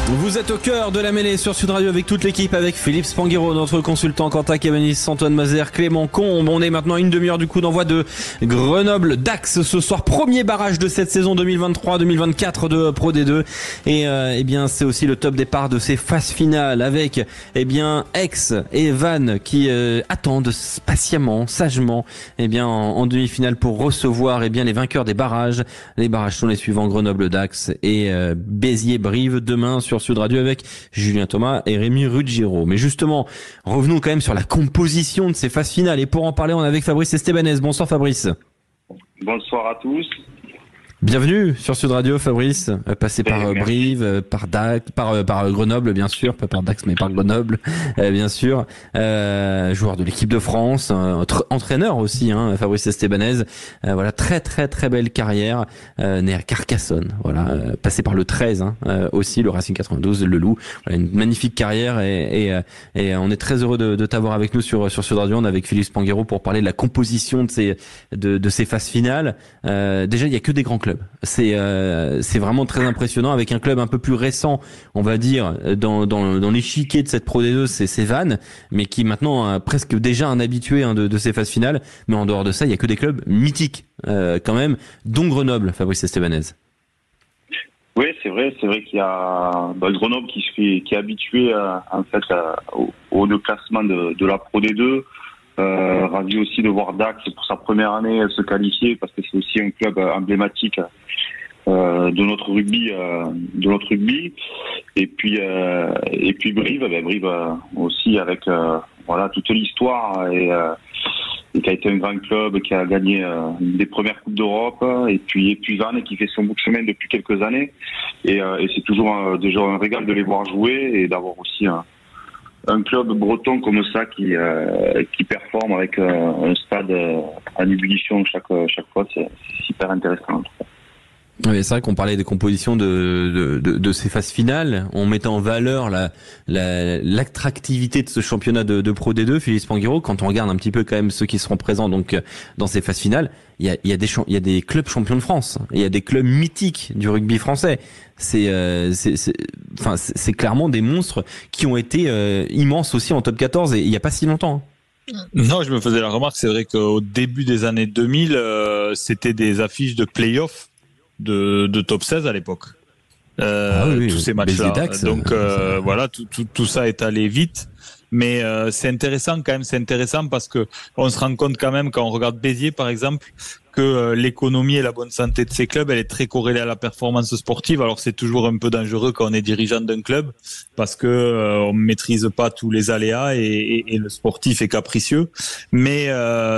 Speaker 1: Vous êtes au cœur de la mêlée sur Sud Radio avec toute l'équipe, avec Philippe Spanghero, notre consultant, Quentin Cabanis, Antoine Mazer, Clément Combe. On est maintenant à une demi-heure du coup d'envoi de Grenoble Dax ce soir. Premier barrage de cette saison 2023-2024 de Pro D2. Et eh bien c'est aussi le top départ de ces phases finales avec eh bien Aix et Vannes qui attendent patiemment, sagement eh bien en demi-finale pour recevoir eh bien les vainqueurs des barrages. Les barrages sont les suivants: Grenoble Dax et Béziers-Brive demain sur Sud Radio avec Julien Thomas et Rémi Ruggiero. Mais justement, revenons quand même sur la composition de ces phases finales. Et pour en parler, on est avec Fabrice Estebanez. Bonsoir Fabrice.
Speaker 10: Bonsoir à tous.
Speaker 1: Bienvenue sur Sud Radio, Fabrice, passé par Brive, par Dax, par Grenoble, bien sûr, pas par Dax, mais par Grenoble, bien sûr, joueur de l'équipe de France, entraîneur aussi, Fabrice Estebanez, voilà, très très très belle carrière, né à Carcassonne, voilà, passé par le 13, aussi, le Racing 92, le Loup, voilà, une magnifique carrière et on est très heureux de t'avoir avec nous sur Sud Radio. On est avec Philippe Spanghero pour parler de la composition de ces phases finales. Déjà, il y a que des grands clubs. C'est vraiment très impressionnant avec un club un peu plus récent, on va dire, dans l'échiquier de cette Pro D2, c'est Vannes, mais qui maintenant a presque déjà un habitué de ces phases finales. Mais en dehors de ça, il y a que des clubs mythiques quand même, dont Grenoble, Fabrice Estebanez.
Speaker 10: Oui, c'est vrai qu'il y a Grenoble qui est habitué en fait au classement de la Pro D2. Ravi aussi de voir Dax pour sa première année se qualifier parce que c'est aussi un club emblématique de notre rugby. Et puis Brive aussi avec toute l'histoire et qui a été un grand club, qui a gagné des premières coupes d'Europe, et puis Vannes qui fait son bout de chemin depuis quelques années, et c'est toujours déjà un régal de les voir jouer et d'avoir aussi un club breton comme ça qui performe avec un stade en ébullition chaque fois, c'est super intéressant.
Speaker 1: Oui, c'est vrai qu'on parlait des compositions de ces phases finales. On mettait en valeur l'attractivité de ce championnat de Pro D2, Philippe Spanghero. Quand on regarde un petit peu quand même ceux qui seront présents donc dans ces phases finales, il y a des clubs champions de France. Il y a des clubs mythiques du rugby français. C'est clairement des monstres qui ont été immenses aussi en top 14 et il y a pas si longtemps.
Speaker 5: Non, je me faisais la remarque, c'est vrai qu'au début des années 2000, c'était des affiches de play-off de top 16 à l'époque. Tous ces matchs-là. Donc voilà, tout ça est allé vite. Mais c'est intéressant quand même, parce que on se rend compte quand même quand on regarde Béziers par exemple que l'économie et la bonne santé de ces clubs, elle est très corrélée à la performance sportive. Alors c'est toujours un peu dangereux quand on est dirigeant d'un club parce que on maîtrise pas tous les aléas et le sportif est capricieux. Mais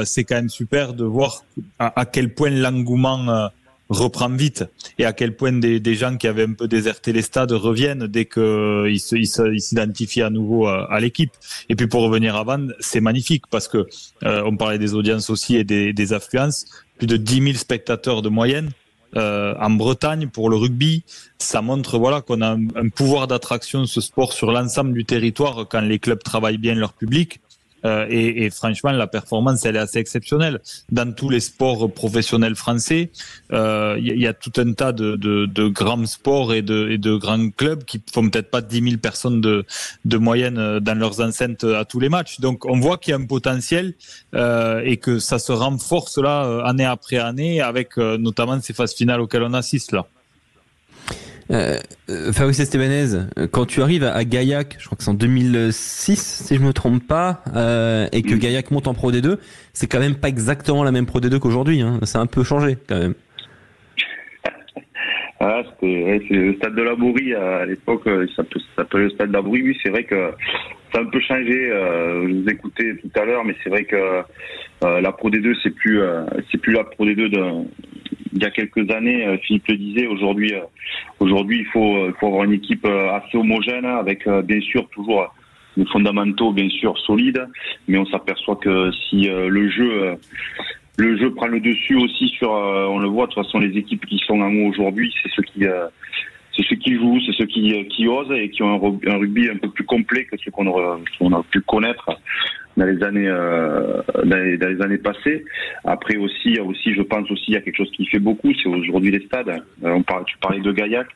Speaker 5: c'est quand même super de voir à quel point l'engouement reprend vite et à quel point des gens qui avaient un peu déserté les stades reviennent dès qu'ils s'identifient à nouveau à l'équipe. Et puis pour revenir à Vannes, c'est magnifique parce que on parlait des audiences aussi et des affluences, plus de 10 000 spectateurs de moyenne en Bretagne pour le rugby. Ça montre qu'on a un pouvoir d'attraction de ce sport sur l'ensemble du territoire quand les clubs travaillent bien leur public. Et franchement, la performance, elle est assez exceptionnelle. Dans tous les sports professionnels français, y a tout un tas de grands sports et de grands clubs qui font peut-être pas 10 000 personnes de moyenne dans leurs enceintes à tous les matchs. Donc, on voit qu'il y a un potentiel et que ça se renforce là année après année avec notamment ces phases finales auxquelles on assiste là.
Speaker 1: Fabrice Estebanez, quand tu arrives à Gaillac, je crois que c'est en 2006 si je me trompe pas, et que Gaillac monte en Pro D2, c'est quand même pas exactement la même Pro D2 qu'aujourd'hui, hein. C'est un peu changé quand même.
Speaker 10: C'est le stade de la Bourrie à l'époque, ça s'appelait le stade de la Bourrie. Oui, c'est vrai que ça a un peu changé. Je vous écoutais tout à l'heure, mais c'est vrai que la Pro D2 c'est plus la Pro D2 il y a quelques années. Philippe le disait. Aujourd'hui, il faut avoir une équipe assez homogène avec bien sûr toujours des fondamentaux bien sûr solides, mais on s'aperçoit que si le jeu prend le dessus aussi sur, on le voit de toute façon, les équipes qui sont en haut aujourd'hui, c'est ceux qui jouent, c'est ceux qui osent et qui ont un rugby un peu plus complet que ce qu'on a pu connaître dans les années passées. Après aussi, je pense aussi, il y a quelque chose qui fait beaucoup, c'est aujourd'hui les stades. Tu parlais de Gaillac.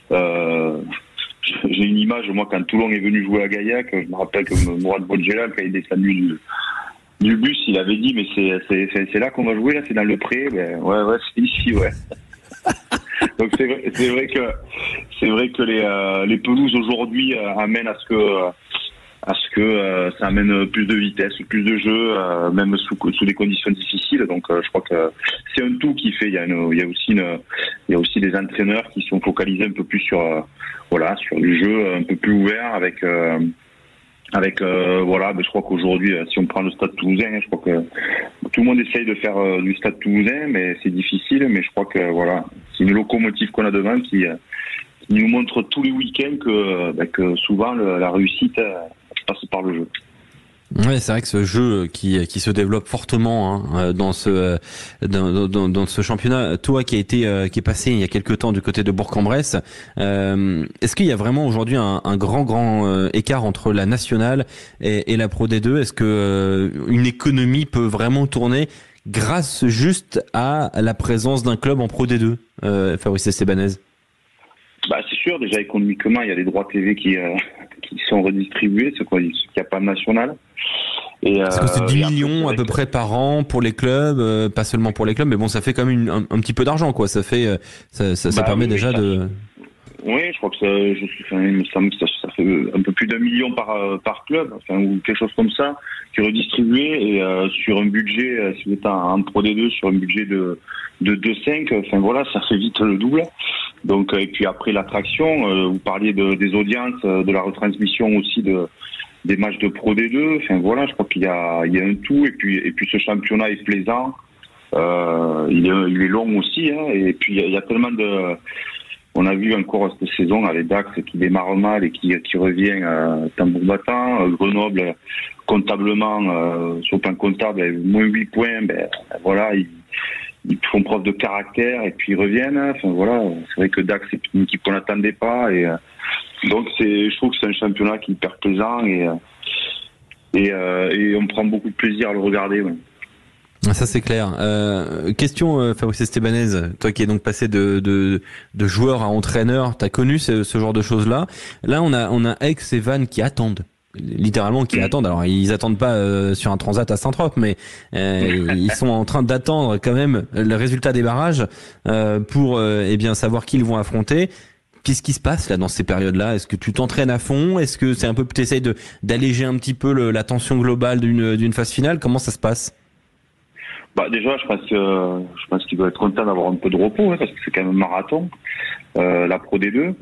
Speaker 10: J'ai une image, moi, quand Toulon est venu jouer à Gaillac, je me rappelle que Mourad Bodjelal, quand il est descendu du bus, il avait dit, mais c'est là qu'on va jouer, là, c'est dans le pré. Ben, ouais, c'est ici, ouais. Donc c'est vrai que les pelouses aujourd'hui amènent à ce que ça amène plus de vitesse, plus de jeu, même sous des conditions difficiles. Donc je crois que c'est un tout qui fait. Il y a aussi des entraîneurs qui sont focalisés un peu plus sur du jeu un peu plus ouvert avec je crois qu'aujourd'hui, si on prend le Stade Toulousain, je crois que tout le monde essaye de faire du Stade Toulousain, mais c'est difficile. Mais je crois que c'est une locomotive qu'on a devant qui nous montre tous les week-ends que souvent la réussite passe par le jeu.
Speaker 1: Ouais, c'est vrai que ce jeu qui se développe fortement dans ce championnat, toi qui est passé il y a quelques temps du côté de Bourg-en-Bresse, est-ce qu'il y a vraiment aujourd'hui un grand écart entre la nationale et la Pro D2? Est-ce que une économie peut vraiment tourner grâce juste à la présence d'un club en Pro D2, Fabrice Estebanez?
Speaker 10: C'est sûr, déjà économiquement, il y a des droits TV qui sont redistribués, ce qu'il n'y a pas de national.
Speaker 1: Est-ce que c'est 10 millions à peu près par an pour les clubs, pas seulement pour les clubs, mais bon, ça fait quand même un petit peu d'argent, quoi. Ça fait, ça permet déjà de.
Speaker 10: Oui, je crois que ça fait un peu plus d'1 million par club, ou quelque chose comme ça, qui est redistribué, et sur un budget, si vous êtes en Pro D2, sur un budget de 2,5, ça fait vite le double. Donc, et puis après l'attraction, vous parliez des audiences, de la retransmission aussi des matchs de Pro D2. Je crois qu'il y a un tout, et puis ce championnat est plaisant. Il est long aussi, hein, et puis il y a tellement de. On a vu encore cette saison avec Dax qui démarre mal et qui revient tambour battant. Grenoble, comptablement, sur le plan comptable, moins 8 points. Ils font preuve de caractère et puis ils reviennent. C'est vrai que Dax c'est une équipe qu'on n'attendait pas, et donc je trouve que c'est un championnat qui est hyper plaisant, et on prend beaucoup de plaisir à le regarder. Ouais.
Speaker 1: Ça c'est clair. Question Fabrice Estebanez, toi qui es donc passé de joueur à entraîneur, t'as connu ce genre de choses là. Là on a Aix et Vannes qui attendent, littéralement qui attendent. Alors ils attendent pas sur un transat à Saint-Trope, mais ils sont en train d'attendre quand même le résultat des barrages pour savoir qui ils vont affronter. Qu'est-ce qui se passe là dans ces périodes-là? Est-ce que tu t'entraînes à fond? Est-ce que c'est un peu, t'essayes d'alléger un petit peu la tension globale d'une phase finale? Comment ça se passe?
Speaker 10: Déjà, je pense qu'il doit être content d'avoir un peu de repos, parce que c'est quand même un marathon, la Pro D2.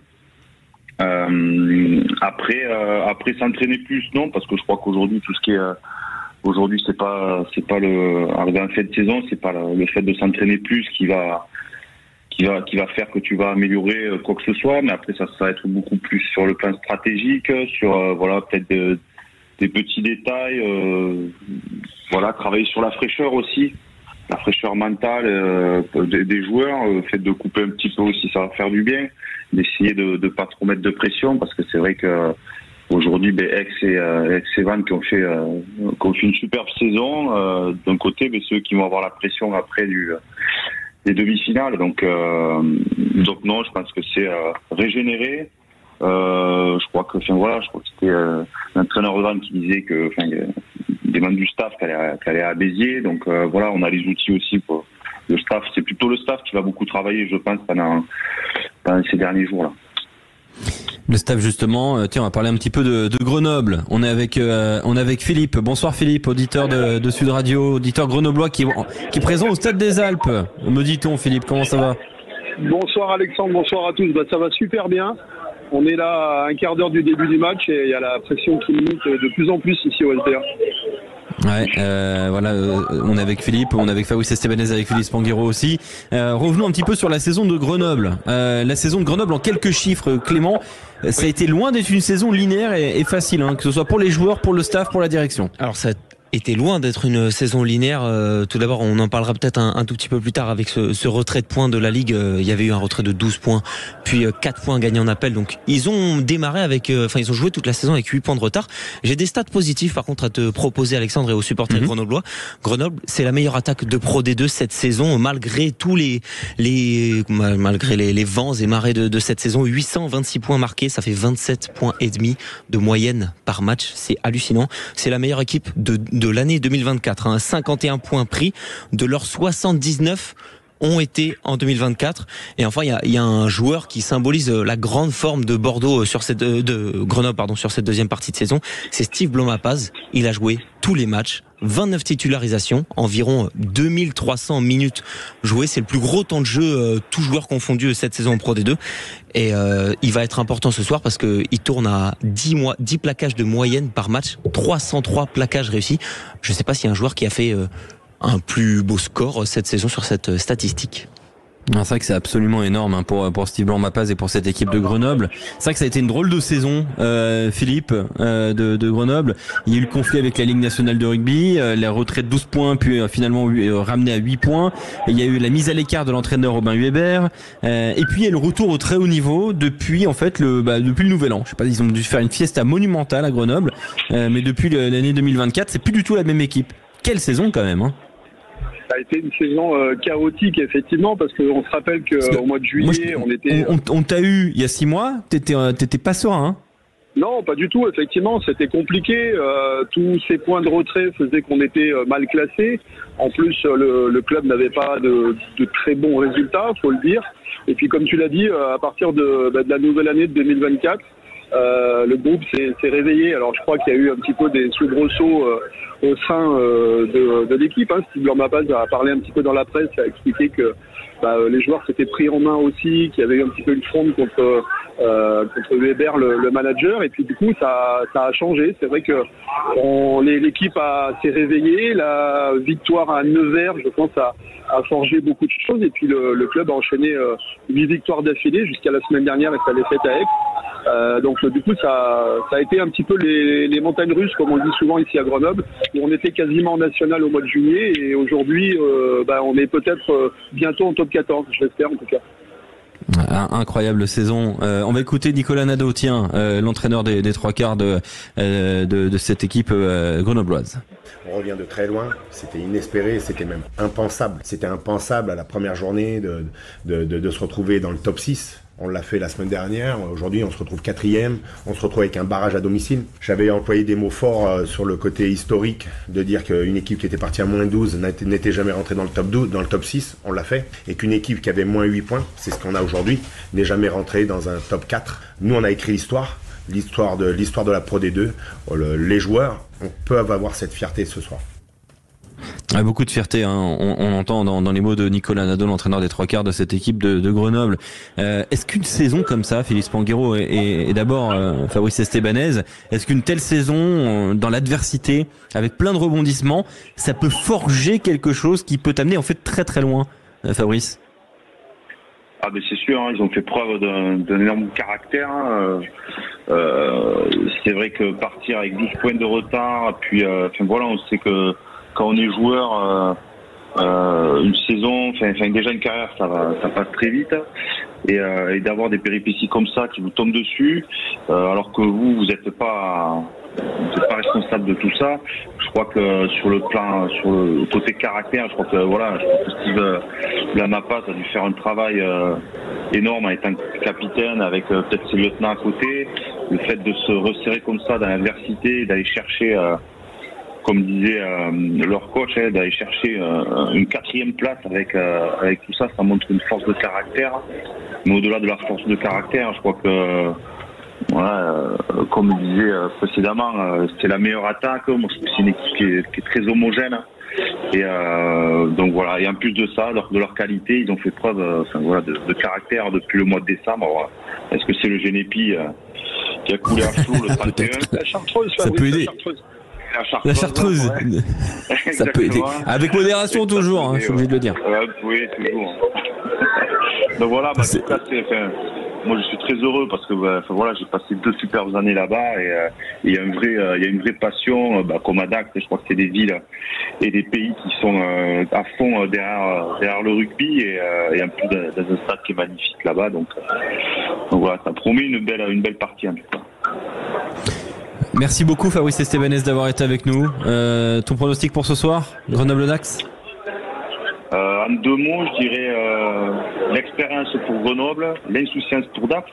Speaker 10: Après s'entraîner plus, non, parce que je crois qu'aujourd'hui tout ce qui est aujourd'hui c'est pas le arrivé en fin de saison, c'est pas le fait de s'entraîner plus qui va faire que tu vas améliorer quoi que ce soit, mais après ça va être beaucoup plus sur le plan stratégique, sur peut-être des petits détails, travailler sur la fraîcheur aussi, la fraîcheur mentale des joueurs, le fait de couper un petit peu aussi, ça va faire du bien, d'essayer de pas trop mettre de pression, parce que c'est vrai que aujourd'hui Aix et Vannes qui ont fait une superbe saison d'un côté, mais ceux qui vont avoir la pression après des demi-finales, donc non, je pense que c'est régénéré. Je crois que c'était l'entraîneur de Vannes qui disait que des membres du staff qui allaient à Béziers, donc on a les outils aussi pour le staff. C'est plutôt le staff qui va beaucoup travailler, je pense, pendant ces derniers jours là.
Speaker 1: Le staff justement, tiens, on va parler un petit peu de Grenoble. On est avec Philippe. Bonsoir Philippe, auditeur de Sud Radio, auditeur grenoblois qui est présent au Stade des Alpes. Me dit-on, Philippe, comment ça va?
Speaker 11: Bonsoir Alexandre, bonsoir à tous. Ça va super bien. On est là à un quart d'heure du début du match et il y a la pression qui monte de plus en plus ici au LPA.
Speaker 1: Ouais, on est avec Philippe, on est avec Fabrice Estebanez, avec Philippe Spanghero aussi. Revenons un petit peu sur la saison de Grenoble. La saison de Grenoble en quelques chiffres, Clément, ça a été loin d'être une saison linéaire et facile, que ce soit pour les joueurs, pour le staff, pour la direction.
Speaker 6: Alors ça était loin d'être une saison linéaire. Tout d'abord, on en parlera peut-être un tout petit peu plus tard avec ce retrait de points de la Ligue. Il y avait eu un retrait de 12 points, puis 4 points gagnés en appel. Donc ils ont démarré ils ont joué toute la saison avec 8 points de retard. J'ai des stats positifs par contre à te proposer, Alexandre, et aux supporters grenoblois. Grenoble, c'est la meilleure attaque de Pro D2 cette saison, malgré tous malgré les vents et marées de cette saison. 826 points marqués, ça fait 27 points et demi de moyenne par match. C'est hallucinant. C'est la meilleure équipe de l'année 2024, 51 points pris, de leurs 79 ont été en 2024. Et enfin, il y a un joueur qui symbolise la grande forme de Bordeaux de Grenoble, sur cette deuxième partie de saison. C'est Steve Blomapaz. Il a joué tous les matchs, 29 titularisations, environ 2300 minutes jouées. C'est le plus gros temps de jeu, tous joueurs confondus cette saison en Pro D2. Et il va être important ce soir parce que il tourne à 10 plaquages de moyenne par match, 303 plaquages réussis. Je ne sais pas s'il y a un joueur qui a fait un plus beau score cette saison sur cette statistique.
Speaker 1: C'est vrai que c'est absolument énorme pour Steve Blomapaz et pour cette équipe de Grenoble. C'est vrai que ça a été une drôle de saison, Philippe, de Grenoble. Il y a eu le conflit avec la Ligue nationale de rugby, les retraits de 12 points, puis finalement ramené à 8 points. Et il y a eu la mise à l'écart de l'entraîneur Robin Huébert. Et puis il y a le retour au très haut niveau depuis depuis le Nouvel An. Je sais pas, ils ont dû faire une fiesta monumentale à Grenoble, mais depuis l'année 2024, c'est plus du tout la même équipe. Quelle saison quand même,
Speaker 11: Ça a été une saison chaotique, effectivement, parce qu'on se rappelle qu'au mois de juillet, on était...
Speaker 1: On t'a eu il y a 6 mois, t'étais pas serein,
Speaker 11: Non, pas du tout. Effectivement, c'était compliqué. Tous ces points de retrait faisaient qu'on était mal classé. En plus, le club n'avait pas de très bons résultats, faut le dire. Et puis, comme tu l'as dit, à partir de la nouvelle année de 2024, le groupe s'est réveillé. Alors, je crois qu'il y a eu un petit peu des soubresauts au sein de l'équipe. Steve Blanc-Mappaz a parlé un petit peu dans la presse, a expliqué que les joueurs s'étaient pris en main aussi, qu'il y avait eu un petit peu une fronde contre Weber, le manager, et puis du coup ça a changé. C'est vrai que l'équipe s'est réveillée, la victoire à Nevers, je pense, a forgé beaucoup de choses, et puis le club a enchaîné 8 victoires d'affilée jusqu'à la semaine dernière et sa défaite à Aix. Donc du coup ça a été un petit peu les montagnes russes, comme on dit souvent ici à Grenoble, où on était quasiment en national au mois de juillet, et aujourd'hui on est peut-être bientôt en top 14, je l'espère en tout cas.
Speaker 1: Incroyable saison. On va écouter Nicolas Nadeau, l'entraîneur des trois quarts de cette équipe grenobloise.
Speaker 12: On revient de très loin, c'était inespéré, c'était même impensable. C'était impensable à la première journée de se retrouver dans le top 6. On l'a fait la semaine dernière, aujourd'hui on se retrouve 4e, on se retrouve avec un barrage à domicile. J'avais employé des mots forts sur le côté historique, de dire qu'une équipe qui était partie à moins 12 n'était jamais rentrée dans le top 12, dans le top 6, on l'a fait. Et qu'une équipe qui avait moins 8 points, c'est ce qu'on a aujourd'hui, n'est jamais rentrée dans un top 4. Nous on a écrit l'histoire de la Pro D2. Les joueurs, on peut avoir cette fierté ce soir.
Speaker 1: Beaucoup de fierté, on entend dans les mots de Nicolas Nadeau, l'entraîneur des trois quarts de cette équipe de Grenoble. Est-ce qu'une saison comme ça, Philippe Spanghero et d'abord Fabrice Estebanez, est-ce qu'une telle saison dans l'adversité, avec plein de rebondissements, ça peut forger quelque chose qui peut t'amener en fait très très loin, Fabrice?
Speaker 10: Ah ben c'est sûr, ils ont fait preuve d'un énorme caractère. C'est vrai que partir avec 12 points de retard, puis on sait que quand on est joueur, une saison, déjà une carrière, ça passe très vite, et d'avoir des péripéties comme ça qui vous tombent dessus, alors que vous n'êtes pas responsable de tout ça. Je crois que sur le côté caractère, je crois que Steve Blanc-Mappaz a dû faire un travail énorme en étant capitaine, avec peut-être ses lieutenants à côté. Le fait de se resserrer comme ça dans l'adversité, d'aller chercher comme disait leur coach, d'aller chercher une 4e place avec tout ça, ça montre une force de caractère. Mais au-delà de la force de caractère, je crois que, comme je disais précédemment, c'est la meilleure attaque. Moi, je trouve que c'est une équipe qui est très homogène. Et donc voilà. Et en plus de ça, de leur qualité, ils ont fait preuve de caractère depuis le mois de décembre. Voilà. Est-ce que c'est le Genépi qui a coulé à flot le 31?
Speaker 11: La Chartreuse,
Speaker 1: ça peut aider. La Chartreuse, ça peut aider. Avec modération toujours, je suis obligé de le dire.
Speaker 10: Oui, toujours. Donc voilà, en tout cas, moi je suis très heureux parce que j'ai passé 2 superbes années là-bas, et il y a une vraie passion, comme à Dax. Je crois que c'est des villes et des pays qui sont à fond derrière le rugby, et en plus dans un stade qui est magnifique là-bas. Donc voilà, ça promet une belle partie en tout cas.
Speaker 1: Merci beaucoup Fabrice Estebanez d'avoir été avec nous. Ton pronostic pour ce soir, Grenoble-Dax?
Speaker 10: En 2 mots, je dirais l'expérience pour Grenoble, l'insouciance pour Dax.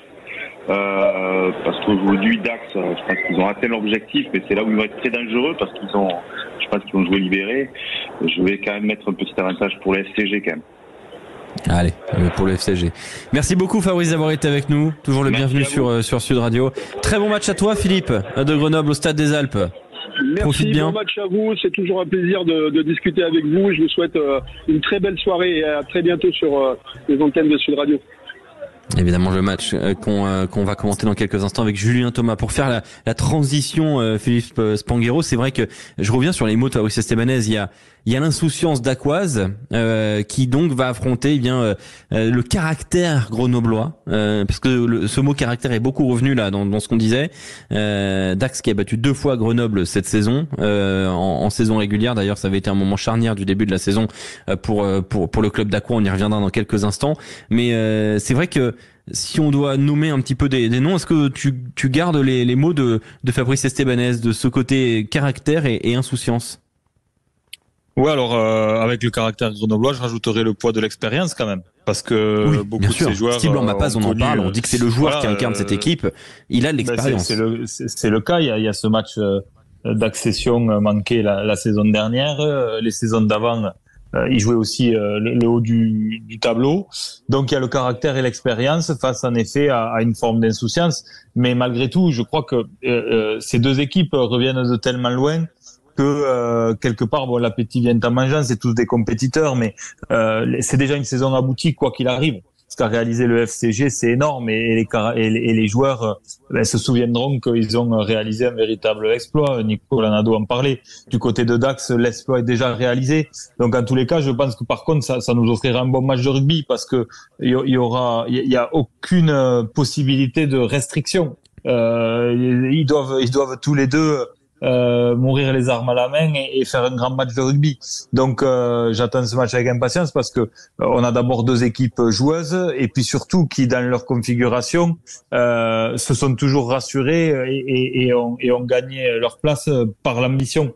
Speaker 10: Parce qu'aujourd'hui, Dax, je pense qu'ils ont atteint l'objectif, mais c'est là où ils vont être très dangereux, parce je pense qu'ils vont jouer libéré. Je vais quand même mettre un petit avantage pour les FCG quand même.
Speaker 1: Allez, pour le FCG. Merci beaucoup Fabrice d'avoir été avec nous. Toujours le bienvenu sur Sud Radio. Très bon match à toi Philippe, de Grenoble au Stade des Alpes.
Speaker 11: Merci,
Speaker 1: bien.
Speaker 11: Bon match à vous. C'est toujours un plaisir de discuter avec vous. Je vous souhaite une très belle soirée, et à très bientôt sur les antennes de Sud Radio.
Speaker 1: Évidemment le match qu'on va commenter dans quelques instants avec Julien Thomas. Pour faire la transition, Philippe Spanghero, c'est vrai que je reviens sur les mots de Fabrice Estebanez. Il y a l'insouciance d'Aquoise qui donc va affronter le caractère grenoblois, parce que ce mot caractère est beaucoup revenu là dans ce qu'on disait. Dax qui a battu 2 fois Grenoble cette saison en saison régulière. D'ailleurs, ça avait été un moment charnière du début de la saison pour le club d'Aqua. On y reviendra dans quelques instants. Mais c'est vrai que si on doit nommer un petit peu des noms, est-ce que tu gardes les mots de Fabrice Estebanez, de ce côté caractère et insouciance?
Speaker 5: Ouais, alors avec le caractère grenoblois, je rajouterais le poids de l'expérience quand même, parce que beaucoup de ces joueurs.
Speaker 1: Steve Blanc-Mapaz, on en parle, on dit que c'est le joueur qui incarne cette équipe. Il a de l'expérience.
Speaker 5: C'est le cas. Il y a ce match d'accession manqué la saison dernière. Les saisons d'avant, il jouait aussi le haut du tableau. Donc il y a le caractère et l'expérience face en effet à une forme d'insouciance. Mais malgré tout, je crois que ces deux équipes reviennent de tellement loin que quelque part, bon, l'appétit vient en mangeant, c'est tous des compétiteurs, mais c'est déjà une saison aboutie quoi qu'il arrive. Ce qu'a réalisé le FCG, c'est énorme, et les joueurs se souviendront qu'ils ont réalisé un véritable exploit. Nicolas Nadeau en parlait. Du côté de Dax, l'exploit est déjà réalisé. Donc en tous les cas, je pense que par contre, ça nous offrira un bon match de rugby, parce que il y a aucune possibilité de restriction. Ils doivent tous les deux mourir les armes à la main et faire un grand match de rugby. Donc j'attends ce match avec impatience, parce que on a d'abord deux équipes joueuses, et puis surtout qui dans leur configuration se sont toujours rassurées et ont gagné leur place par l'ambition.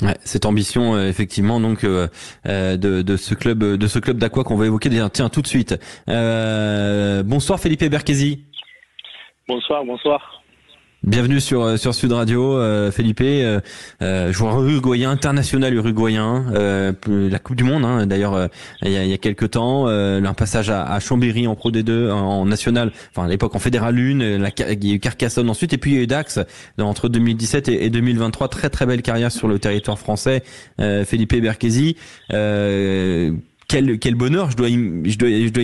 Speaker 1: Ouais, cette ambition effectivement donc de ce club d'Aqua qu'on va évoquer tiens tout de suite. Bonsoir Felipe Berkesi.
Speaker 13: Bonsoir.
Speaker 1: Bienvenue sur Sud Radio, Felipe, joueur uruguayen, international uruguayen, la Coupe du Monde d'ailleurs il y a quelques temps, un passage à Chambéry en Pro D2, en national, enfin à l'époque en Fédéral 1, il y a eu Carcassonne ensuite, et puis il y a eu Dax entre 2017 et 2023, très belle carrière sur le territoire français, Felipe Berkesi. Quel bonheur je dois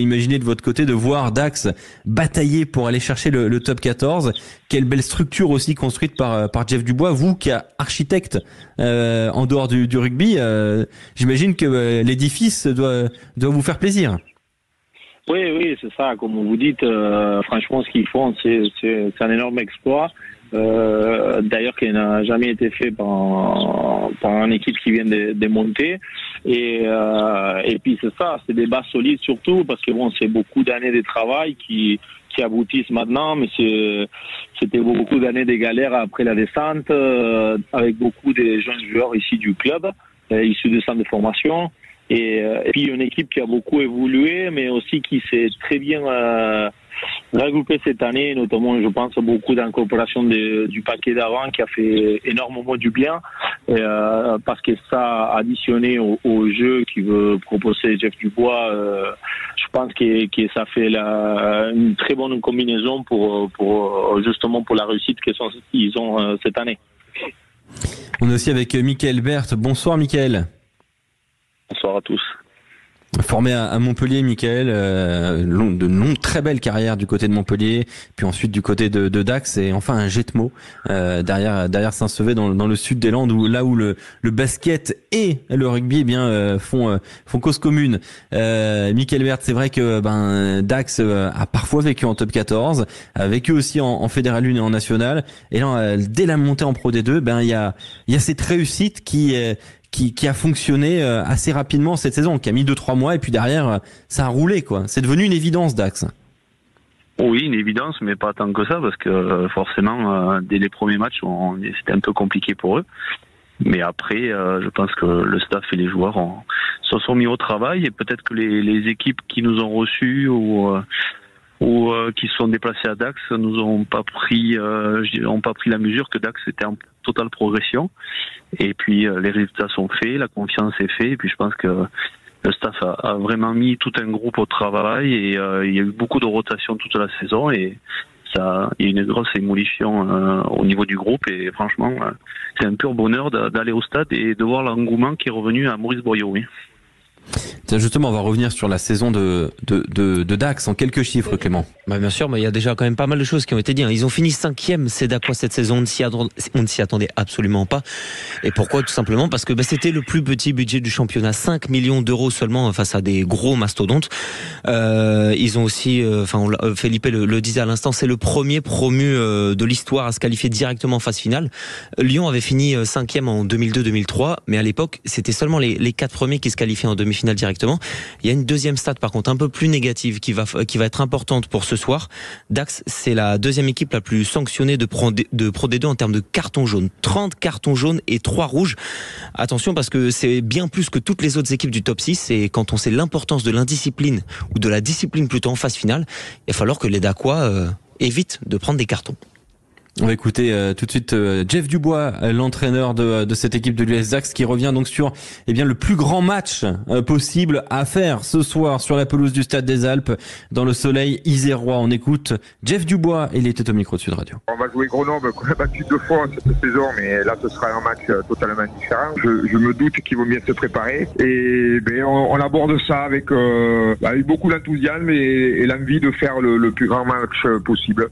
Speaker 1: imaginer de votre côté de voir Dax batailler pour aller chercher le top 14. Quelle belle structure aussi construite par Jeff Dubois, vous qui êtes architecte en dehors du rugby. J'imagine que l'édifice doit vous faire plaisir.
Speaker 13: Oui, c'est ça. Comme vous dites, franchement, ce qu'ils font, c'est un énorme exploit. D'ailleurs, qui n'a jamais été fait par une équipe qui vient de monter. Et puis c'est ça, c'est des bases solides surtout, parce que bon, c'est beaucoup d'années de travail qui aboutissent maintenant, mais c'était beaucoup d'années de galères après la descente, avec beaucoup de jeunes joueurs ici du club, issus de centres de formation. Et puis une équipe qui a beaucoup évolué, mais aussi qui s'est très bien regroupée cette année, notamment je pense beaucoup d'incorporation du paquet d'avant qui a fait énormément du bien, parce que ça additionné au jeu qui veut proposer Jeff Dubois, je pense que ça fait une très bonne combinaison pour justement pour la réussite qu'ils ont cette année.
Speaker 1: On est aussi avec Michael Berthe. Bonsoir Michael.
Speaker 13: Bonsoir à tous.
Speaker 1: Formé à Montpellier, Michael, très belle carrière du côté de Montpellier, puis ensuite du côté de Dax, et enfin un Jetmo derrière Saint-Sevé dans le sud des Landes, où le basket et le rugby font cause commune. Michael Berthe, c'est vrai que Dax a parfois vécu en top 14, a vécu aussi en Fédéral 1 et en National, et là dès la montée en Pro D2, il y a cette réussite qui a fonctionné assez rapidement cette saison, qui a mis 2-3 mois, et puis derrière ça a roulé quoi. C'est devenu une évidence, Dax.
Speaker 14: Oui, une évidence, mais pas tant que ça, parce que forcément dès les premiers matchs c'était un peu compliqué pour eux, mais après je pense que le staff et les joueurs se sont mis au travail, et peut-être que les équipes qui nous ont reçus ou qui se sont déplacés à Dax nous ont pas pris la mesure que Dax était en totale progression, et puis les résultats sont faits, la confiance est faite, et puis je pense que le staff a vraiment mis tout un groupe au travail, et il y a eu beaucoup de rotations toute la saison, et ça, il y a une grosse émulsion au niveau du groupe, et franchement c'est un pur bonheur d'aller au stade et de voir l'engouement qui est revenu à Maurice Boyau. Oui.
Speaker 1: Tiens, justement, on va revenir sur la saison de Dax en quelques chiffres, Clément.
Speaker 6: Bien sûr, mais il y a déjà quand même pas mal de choses qui ont été dites. Ils ont fini 5e, c'est d'Aqua cette saison. On ne s'y attendait absolument pas. Et pourquoi? Tout simplement parce que c'était le plus petit budget du championnat, 5 millions d'euros seulement face à des gros mastodontes. Ils ont aussi, Felipe le disait à l'instant, c'est le premier promu de l'histoire à se qualifier directement en phase finale. Lyon avait fini 5e en 2002-2003, mais à l'époque, c'était seulement les 4 premiers qui se qualifiaient en demi-finale demi-finale directement. Il y a une deuxième stat par contre un peu plus négative qui va être importante pour ce soir. Dax, c'est la deuxième équipe la plus sanctionnée de Pro D2 en termes de cartons jaunes. 30 cartons jaunes et 3 rouges. Attention parce que c'est bien plus que toutes les autres équipes du top 6 et quand on sait l'importance de l'indiscipline ou de la discipline plutôt en phase finale, il va falloir que les Dacois évitent de prendre des cartons.
Speaker 1: On va écouter tout de suite Jeff Dubois, l'entraîneur de cette équipe de l'US Dax, qui revient donc sur le plus grand match possible à faire ce soir sur la pelouse du Stade des Alpes dans le soleil isérois. On écoute Jeff Dubois, il était au micro de Sud Radio.
Speaker 15: On va jouer Grenoble qu'on a battu 2 fois cette saison, mais là ce sera un match totalement différent. Je me doute qu'il vaut mieux se préparer et on aborde ça avec beaucoup d'enthousiasme et l'envie de faire le plus grand match possible.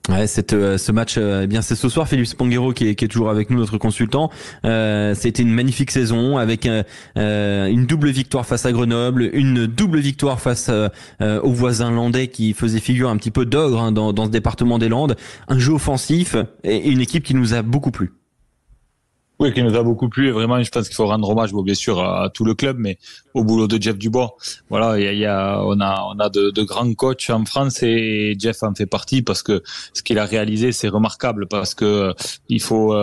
Speaker 1: Ouais, ce match, c'est ce soir. Philippe Spanghero qui est toujours avec nous, notre consultant. C'était une magnifique saison avec une double victoire face à Grenoble, une double victoire face aux voisins landais qui faisaient figure un petit peu d'ogre dans ce département des Landes. Un jeu offensif et une équipe qui nous a beaucoup plu.
Speaker 5: Oui, qui nous a beaucoup plu et vraiment, je pense qu'il faut rendre hommage, bien sûr, à tout le club, mais au boulot de Jeff Dubois. Voilà, on a de grands coachs en France et Jeff en fait partie parce que ce qu'il a réalisé, c'est remarquable parce que il faut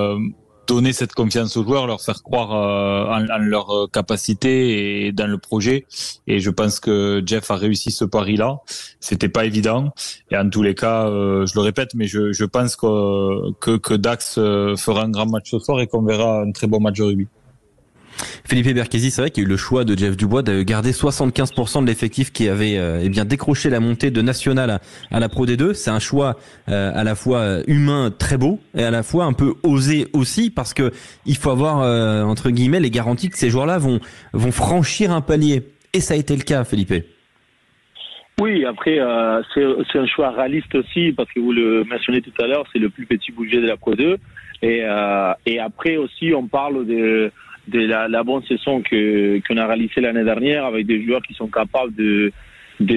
Speaker 5: donner cette confiance aux joueurs, leur faire croire en leur capacité et dans le projet. Et je pense que Jeff a réussi ce pari-là. C'était pas évident. Et en tous les cas, je le répète, mais je pense que Dax fera un grand match ce soir et qu'on verra un très bon match de rugby.
Speaker 1: Philippe Berchesi, c'est vrai qu'il y a eu le choix de Jeff Dubois de garder 75% de l'effectif qui avait décroché la montée de National à la Pro D2. C'est un choix à la fois humain très beau et à la fois un peu osé aussi parce que il faut avoir entre guillemets les garanties que ces joueurs-là vont franchir un palier. Et ça a été le cas, Philippe.
Speaker 13: Oui, après c'est un choix réaliste aussi parce que vous le mentionnez tout à l'heure, c'est le plus petit budget de la Pro 2 et après aussi on parle de la bonne saison qu'on a réalisée l'année dernière avec des joueurs qui sont capables de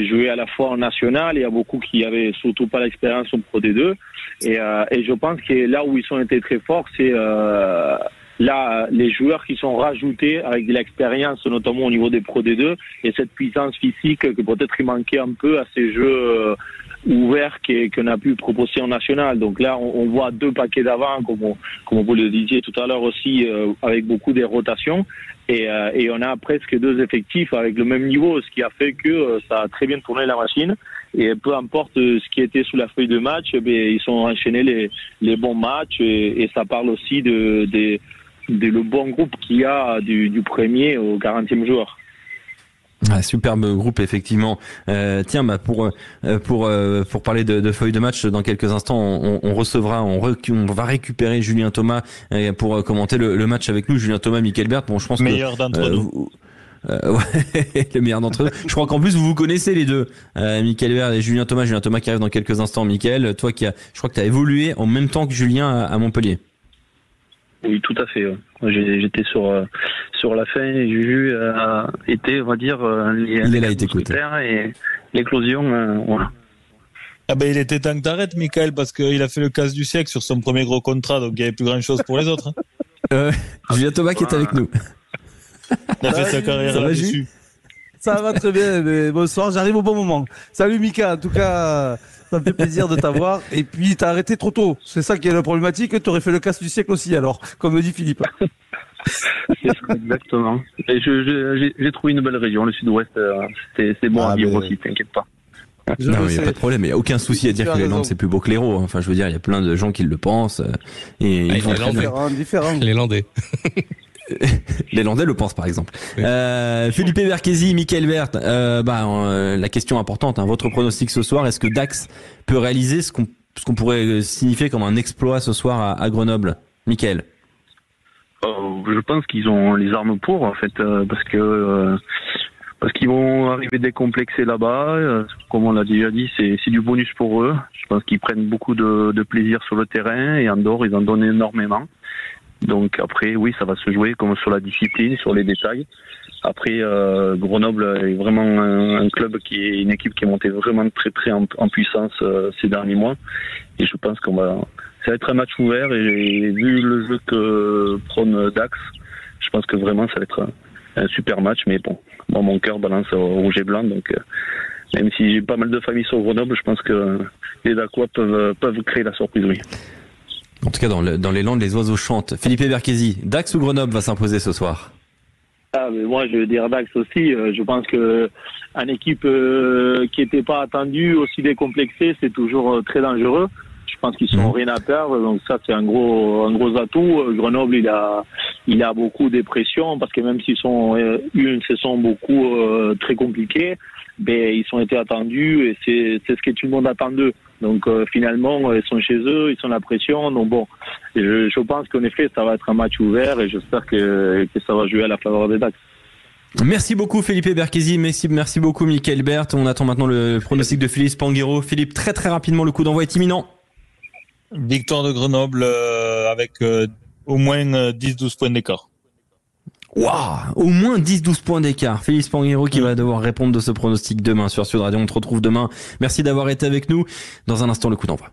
Speaker 13: jouer à la fois en national. Il y a beaucoup qui avaient surtout pas l'expérience en Pro D2 et je pense que là où ils ont été très forts, c'est là les joueurs qui sont rajoutés avec de l'expérience, notamment au niveau des Pro D2 et cette puissance physique que peut-être il manquait un peu à ces jeux ouverts qu'on a pu proposer en national. Donc là, on voit 2 paquets d'avant, comme vous le disiez tout à l'heure aussi, avec beaucoup de rotations. Et on a presque 2 effectifs avec le même niveau, ce qui a fait que ça a très bien tourné la machine. Et peu importe ce qui était sous la feuille de match, ils ont enchaîné les bons matchs. Et ça parle aussi de le bon groupe qu'il y a du premier au 40e joueur.
Speaker 1: Ah, superbe groupe effectivement. Tiens, pour parler de feuille de match dans quelques instants, on va récupérer Julien Thomas pour commenter le match avec nous. Julien Thomas, Michael Bert. Bon, je pense
Speaker 5: meilleur d'entre nous.
Speaker 1: Ouais, le meilleur d'entre eux. Je crois qu'en plus vous connaissez les deux, Michael Bert et Julien Thomas qui arrive dans quelques instants. Michael, toi je crois que tu as évolué en même temps que Julien à Montpellier.
Speaker 14: Oui, tout à fait. J'étais sur la fin et Juju était, on va dire,
Speaker 1: il est là, il t'écoute.
Speaker 14: Et l'éclosion, voilà.
Speaker 5: Ah ben il était temps que t'arrêtes, Michael, parce qu'il a fait le casse du siècle sur son premier gros contrat, donc il n'y avait plus grand chose pour les autres.
Speaker 1: Julien Thomas qui est avec nous.
Speaker 5: Il a fait sa carrière là-dessus.
Speaker 16: Ça va très bien, mais bonsoir, j'arrive au bon moment. Salut Mika, en tout cas, ça me fait plaisir de t'avoir. Et puis t'as arrêté trop tôt, c'est ça qui est la problématique, t'aurais fait le casse du siècle aussi alors, comme me dit Philippe.
Speaker 14: Exactement. Et j'ai trouvé une belle région, le sud-ouest, c'est bon à vivre aussi, t'inquiète pas.
Speaker 1: Non, il n'y a pas de problème, il n'y a aucun souci à dire que les Landes c'est plus beau que l'Hérault. Enfin, je veux dire, il y a plein de gens qui le pensent. Et ils
Speaker 16: vont différents.
Speaker 2: Les Landais.
Speaker 1: Les Landais le pensent par exemple. Philippe Berchesi, Michael Bert, la question importante, votre pronostic ce soir, est-ce que Dax peut réaliser ce qu'on pourrait signifier comme un exploit ce soir à Grenoble? Michael?
Speaker 14: Je pense qu'ils ont les armes pour, en fait, parce qu'ils vont arriver décomplexés là-bas. Comme on l'a déjà dit, c'est du bonus pour eux. Je pense qu'ils prennent beaucoup de plaisir sur le terrain et en dehors, ils en donnent énormément. Donc après, oui, ça va se jouer comme sur la discipline, sur les détails. Après, Grenoble est vraiment un club une équipe qui est montée vraiment très très en puissance ces derniers mois. Et je pense ça va être un match ouvert. Et vu le jeu que prône Dax, je pense que vraiment ça va être un super match, mais bon, moi mon cœur balance au rouge et blanc, donc même si j'ai pas mal de familles sur Grenoble, je pense que les Dacois peuvent créer la surprise, oui.
Speaker 1: En tout cas, dans les Landes, les oiseaux chantent. Philippe Berchesi, Dax ou Grenoble va s'imposer ce soir?
Speaker 13: Mais moi, je veux dire Dax aussi. Je pense que une équipe qui n'était pas attendue, aussi décomplexée, c'est toujours très dangereux. Je pense qu'ils sont rien à perdre, donc ça c'est un gros atout. Grenoble, il a beaucoup de pression parce que même s'ils sont une saison beaucoup très compliquée, ben ils ont été attendus et c'est ce que tout le monde attend d'eux. Donc finalement, ils sont chez eux, ils sont la pression. Donc bon, je pense qu'en effet, ça va être un match ouvert et j'espère que ça va jouer à la faveur des Dax.
Speaker 1: Merci beaucoup Philippe Berchesi, merci beaucoup Michael Bert. On attend maintenant le pronostic de Philippe Spanghero. Philippe, très très rapidement, le coup d'envoi est imminent.
Speaker 5: Victoire de Grenoble avec au moins 10-12 points d'écart.
Speaker 1: Waouh, au moins 10-12 points d'écart. Philippe Spanghero qui va devoir répondre de ce pronostic demain sur Sud Radio. On te retrouve demain. Merci d'avoir été avec nous. Dans un instant, le coup d'envoi.